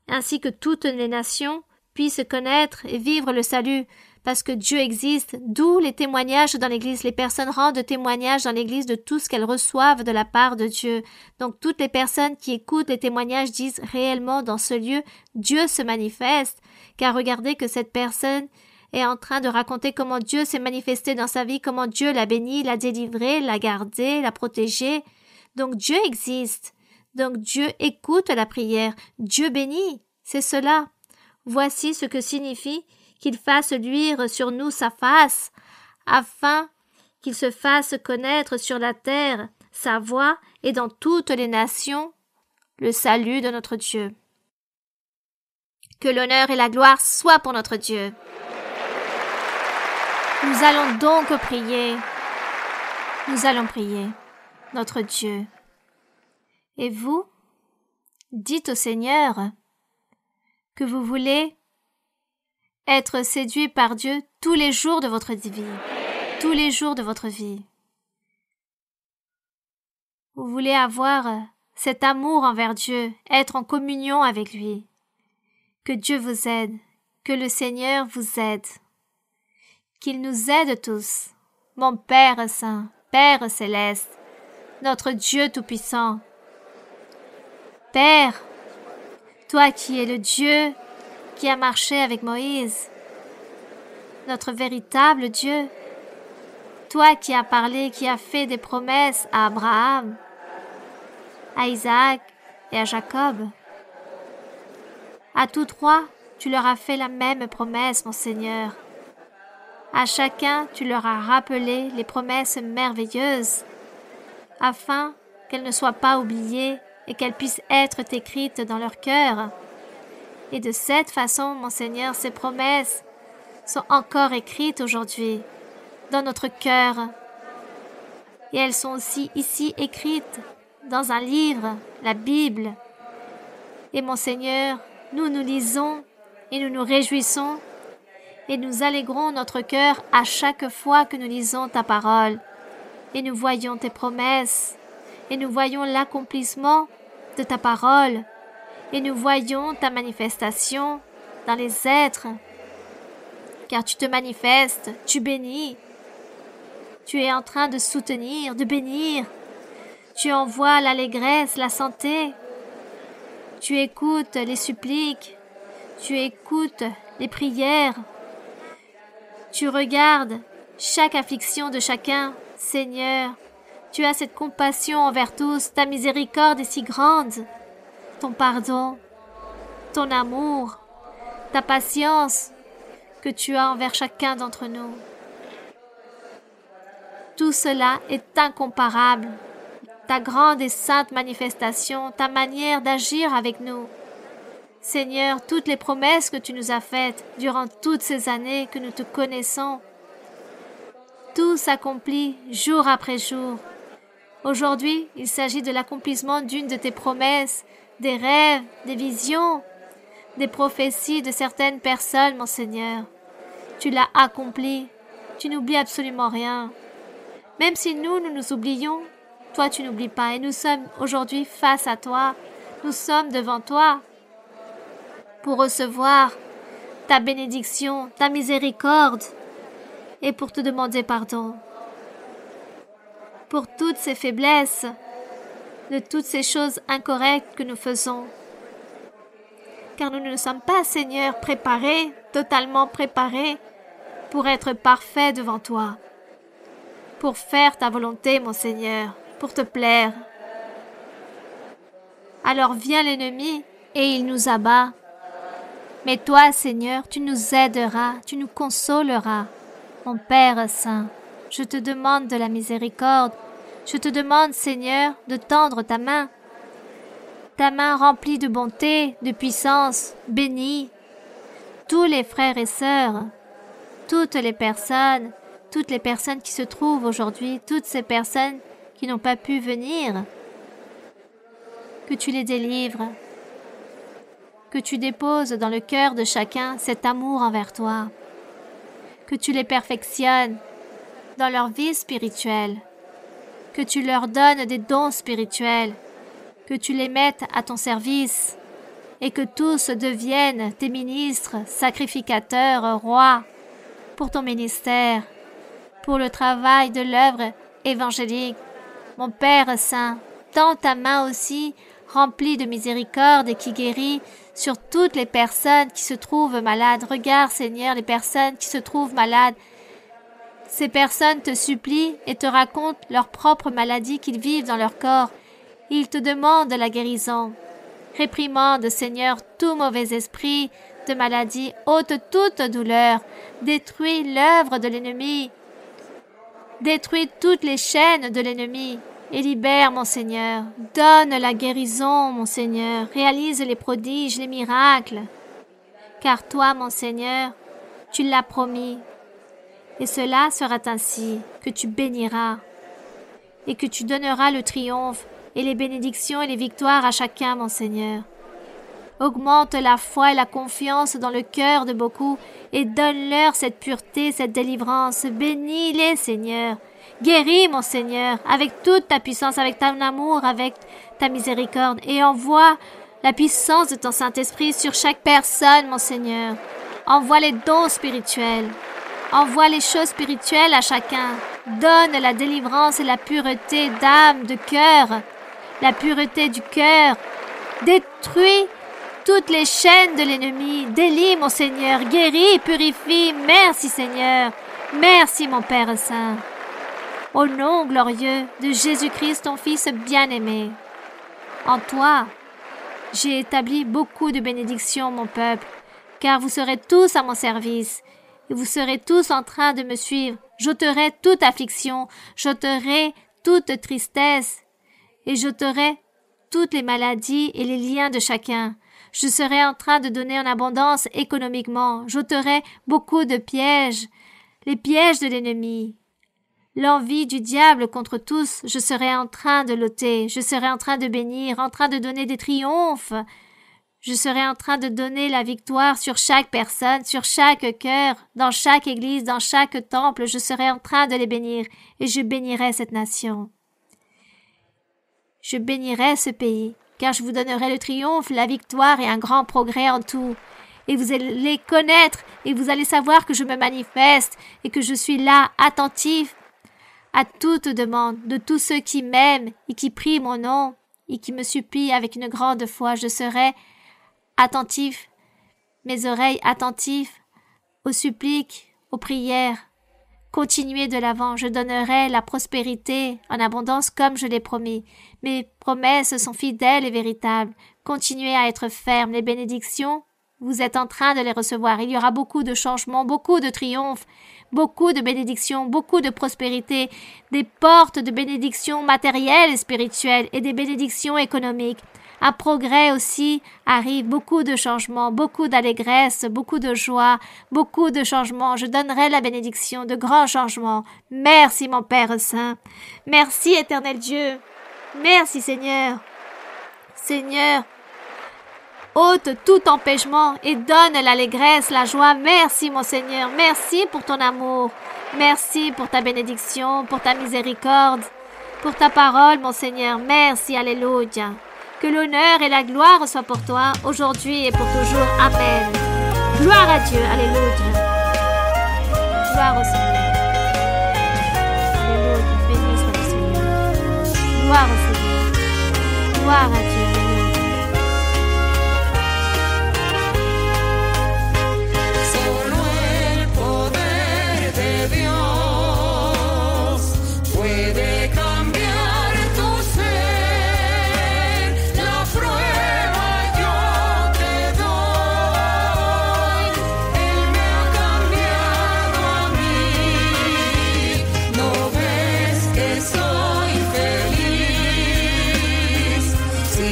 ainsi que toutes les nations puissent connaître et vivre le salut, parce que Dieu existe, d'où les témoignages dans l'Église. Les personnes rendent témoignage dans l'Église de tout ce qu'elles reçoivent de la part de Dieu. Donc toutes les personnes qui écoutent les témoignages disent réellement dans ce lieu, Dieu se manifeste, car regardez que cette personne est en train de raconter comment Dieu s'est manifesté dans sa vie, comment Dieu l'a béni, l'a délivré, l'a gardé, l'a protégé. Donc Dieu existe. Donc Dieu écoute la prière. Dieu bénit. C'est cela. Voici ce que signifie qu'il fasse luire sur nous sa face, afin qu'il se fasse connaître sur la terre sa voix et dans toutes les nations le salut de notre Dieu. Que l'honneur et la gloire soient pour notre Dieu. Nous allons donc prier. Nous allons prier notre Dieu. Et vous, dites au Seigneur que vous voulez être séduit par Dieu tous les jours de votre vie. Tous les jours de votre vie. Vous voulez avoir cet amour envers Dieu, être en communion avec lui. Que Dieu vous aide, que le Seigneur vous aide, qu'il nous aide tous, mon Père Saint, Père Céleste, notre Dieu Tout-Puissant. Père, toi qui es le Dieu qui a marché avec Moïse, notre véritable Dieu, toi qui as parlé, qui as fait des promesses à Abraham, à Isaac et à Jacob. À tous trois, tu leur as fait la même promesse, mon Seigneur. À chacun, tu leur as rappelé les promesses merveilleuses, afin qu'elles ne soient pas oubliées et qu'elles puissent être écrites dans leur cœur. Et de cette façon, mon Seigneur, ces promesses sont encore écrites aujourd'hui dans notre cœur. Et elles sont aussi ici écrites dans un livre, la Bible. Et mon Seigneur, nous lisons et nous nous réjouissons et nous allégrons notre cœur à chaque fois que nous lisons ta parole et nous voyons tes promesses et nous voyons l'accomplissement de ta parole et nous voyons ta manifestation dans les êtres, car tu te manifestes, tu bénis, tu es en train de soutenir, de bénir, tu envoies l'allégresse, la santé, tu écoutes les suppliques, tu écoutes les prières, tu regardes chaque affliction de chacun, Seigneur, tu as cette compassion envers tous, ta miséricorde est si grande, ton pardon, ton amour, ta patience que tu as envers chacun d'entre nous. Tout cela est incomparable. Ta grande et sainte manifestation, ta manière d'agir avec nous. Seigneur, toutes les promesses que tu nous as faites durant toutes ces années que nous te connaissons, tout s'accomplit jour après jour. Aujourd'hui, il s'agit de l'accomplissement d'une de tes promesses, des rêves, des visions, des prophéties de certaines personnes, mon Seigneur. Tu l'as accompli, tu n'oublies absolument rien. Même si nous nous oublions, toi, tu n'oublies pas. Et nous sommes aujourd'hui face à toi. Nous sommes devant toi pour recevoir ta bénédiction, ta miséricorde et pour te demander pardon. Pour toutes ces faiblesses, de toutes ces choses incorrectes que nous faisons. Car nous ne sommes pas, Seigneur, préparés, totalement préparés pour être parfaits devant toi. Pour faire ta volonté, mon Seigneur. Pour te plaire. Alors vient l'ennemi et il nous abat. Mais toi, Seigneur, tu nous aideras, tu nous consoleras. Mon Père Saint, je te demande de la miséricorde. Je te demande, Seigneur, de tendre ta main remplie de bonté, de puissance, bénie. Tous les frères et sœurs, toutes les personnes qui se trouvent aujourd'hui, toutes ces personnes qui n'ont pas pu venir, que tu les délivres, que tu déposes dans le cœur de chacun cet amour envers toi, que tu les perfectionnes dans leur vie spirituelle, que tu leur donnes des dons spirituels, que tu les mettes à ton service et que tous deviennent tes ministres, sacrificateurs, rois, pour ton ministère, pour le travail de l'œuvre évangélique. Mon Père Saint, tends ta main aussi, remplie de miséricorde et qui guérit sur toutes les personnes qui se trouvent malades. Regarde, Seigneur, les personnes qui se trouvent malades. Ces personnes te supplient et te racontent leurs propres maladies qu'ils vivent dans leur corps. Il te demande la guérison. Réprimande, Seigneur, tout mauvais esprit de maladie, ôte toute douleur, détruis l'œuvre de l'ennemi, détruis toutes les chaînes de l'ennemi et libère, mon Seigneur. Donne la guérison, mon Seigneur, réalise les prodiges, les miracles, car toi, mon Seigneur, tu l'as promis. Et cela sera ainsi que tu béniras et que tu donneras le triomphe et les bénédictions et les victoires à chacun, mon Seigneur. Augmente la foi et la confiance dans le cœur de beaucoup et donne-leur cette pureté, cette délivrance. Bénis-les, Seigneur. Guéris, mon Seigneur, avec toute ta puissance, avec ton amour, avec ta miséricorde et envoie la puissance de ton Saint-Esprit sur chaque personne, mon Seigneur. Envoie les dons spirituels. Envoie les choses spirituelles à chacun. Donne la délivrance et la pureté d'âme, de cœur. La pureté du cœur. Détruis toutes les chaînes de l'ennemi. Délie, mon Seigneur. Guéris, purifie. Merci, Seigneur. Merci, mon Père Saint. Au nom glorieux de Jésus-Christ, ton Fils bien-aimé. En toi, j'ai établi beaucoup de bénédictions, mon peuple, car vous serez tous à mon service. Et vous serez tous en train de me suivre. J'ôterai toute affliction, j'ôterai toute tristesse, et j'ôterai toutes les maladies et les liens de chacun. Je serai en train de donner en abondance économiquement. J'ôterai beaucoup de pièges, les pièges de l'ennemi. L'envie du diable contre tous, je serai en train de l'ôter. Je serai en train de bénir, en train de donner des triomphes. Je serai en train de donner la victoire sur chaque personne, sur chaque cœur, dans chaque église, dans chaque temple. Je serai en train de les bénir et je bénirai cette nation. Je bénirai ce pays, car je vous donnerai le triomphe, la victoire et un grand progrès en tout. Et vous allez les connaître et vous allez savoir que je me manifeste et que je suis là, attentif à toute demande de tous ceux qui m'aiment et qui prient mon nom et qui me supplient avec une grande foi. Je serai attentif, mes oreilles attentives aux suppliques, aux prières. Continuez de l'avant, je donnerai la prospérité en abondance comme je l'ai promis. Mes promesses sont fidèles et véritables. Continuez à être fermes. Les bénédictions, vous êtes en train de les recevoir. Il y aura beaucoup de changements, beaucoup de triomphes, beaucoup de bénédictions, beaucoup de prospérité, des portes de bénédictions matérielles et spirituelles et des bénédictions économiques. Un progrès aussi arrive, beaucoup de changements, beaucoup d'allégresse, beaucoup de joie, beaucoup de changements. Je donnerai la bénédiction de grands changements. Merci, mon Père Saint. Merci, Éternel Dieu. Merci, Seigneur. Seigneur, ôte tout empêchement et donne l'allégresse, la joie. Merci, mon Seigneur. Merci pour ton amour. Merci pour ta bénédiction, pour ta miséricorde, pour ta parole, mon Seigneur. Merci, alléluia. Que l'honneur et la gloire soient pour toi, aujourd'hui et pour toujours. Amen. Gloire à Dieu. Alléluia. Gloire au Seigneur. Alléluia. Béni soit le Seigneur. Gloire au Seigneur. Gloire à Dieu. Si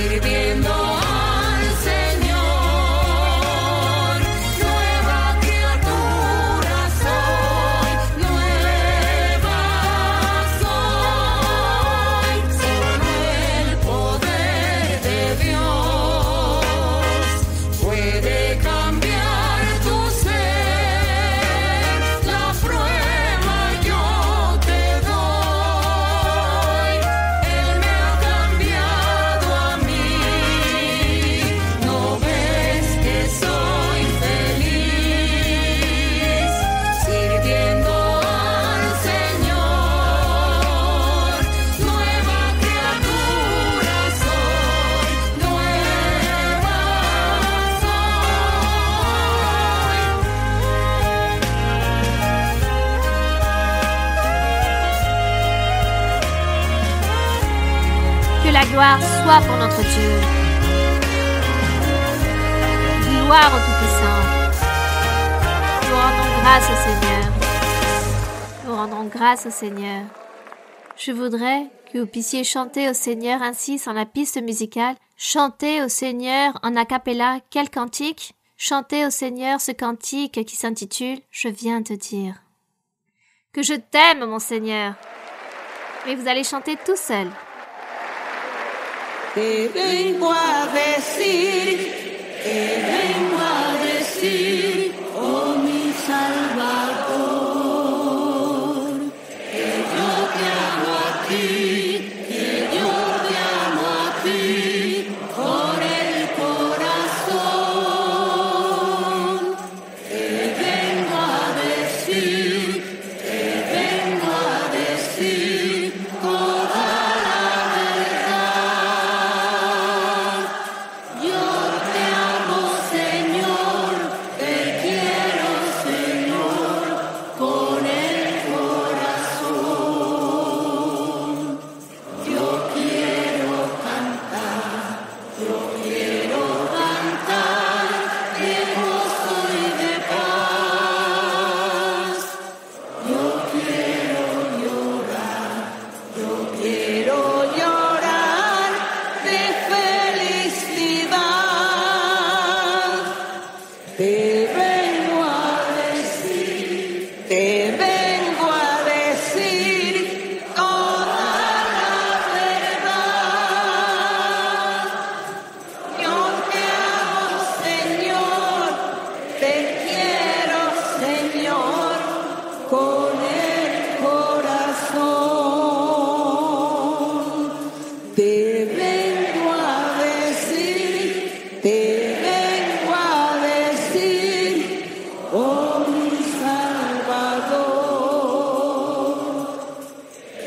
gloire soit pour notre Dieu. Gloire au Tout-Puissant. Nous rendons grâce au Seigneur. Nous rendons grâce au Seigneur. Je voudrais que vous puissiez chanter au Seigneur ainsi sans la piste musicale. Chantez au Seigneur en a cappella quel cantique? Chantez au Seigneur ce cantique qui s'intitule « Je viens te dire ». Que je t'aime, mon Seigneur. Mais vous allez chanter tout seul. Te vengo a decir, oh mi Salvador, que yo te amo a ti, que yo te amo a ti, por el corazón. Te vengo a decir toda la verdad. Yo te amo, Señor, te quiero, Señor, con el corazón. Yo quiero cantar de gozo y de paz. Yo quiero llorar de felicidad. Te vengo a decir toda la verdad. Yo te amo, Señor, te quiero, Señor, con el corazón. Te vengo a decir, oh mi Salvador,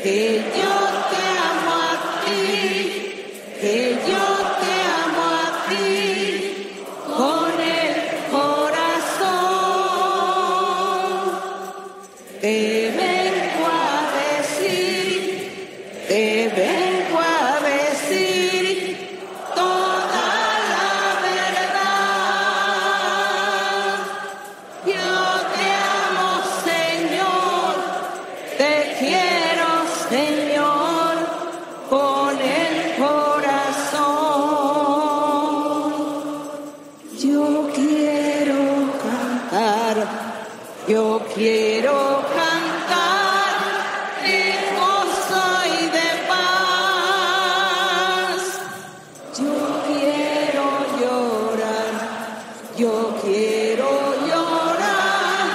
que yo te amo a ti, que yo te amo a ti, con el corazón. Te vengo a decir toda la verdad. Yo te amo, Señor, te quiero, Señor, con el corazón. Yo quiero cantar de gozo y de paz. Yo quiero llorar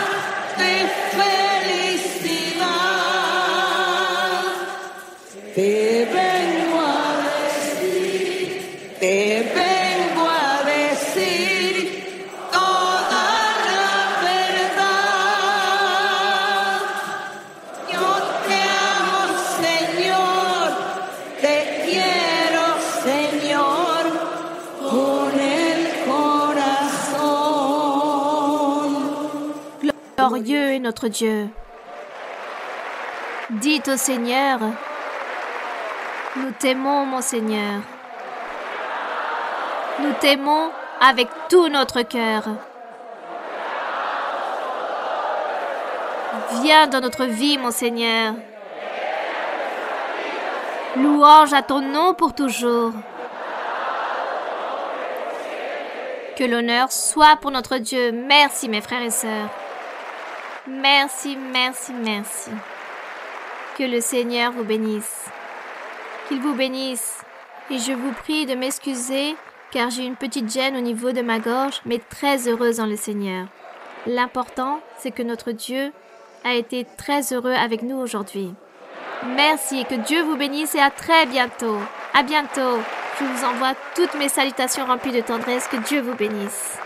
de felicidad. Te vengo a decir toda la verdad. Yo te amo, Señor, te quiero, Señor, con el corazón. Glorieux est notre Dieu. Dites au Seigneur, nous t'aimons, mon Seigneur. Nous t'aimons avec tout notre cœur. Viens dans notre vie, mon Seigneur. Louange à ton nom pour toujours. Que l'honneur soit pour notre Dieu. Merci, mes frères et sœurs. Merci, merci, merci. Que le Seigneur vous bénisse. Qu'il vous bénisse. Et je vous prie de m'excuser car j'ai une petite gêne au niveau de ma gorge, mais très heureuse dans le Seigneur. L'important, c'est que notre Dieu a été très heureux avec nous aujourd'hui. Merci et que Dieu vous bénisse et à très bientôt. À bientôt. Je vous envoie toutes mes salutations remplies de tendresse. Que Dieu vous bénisse.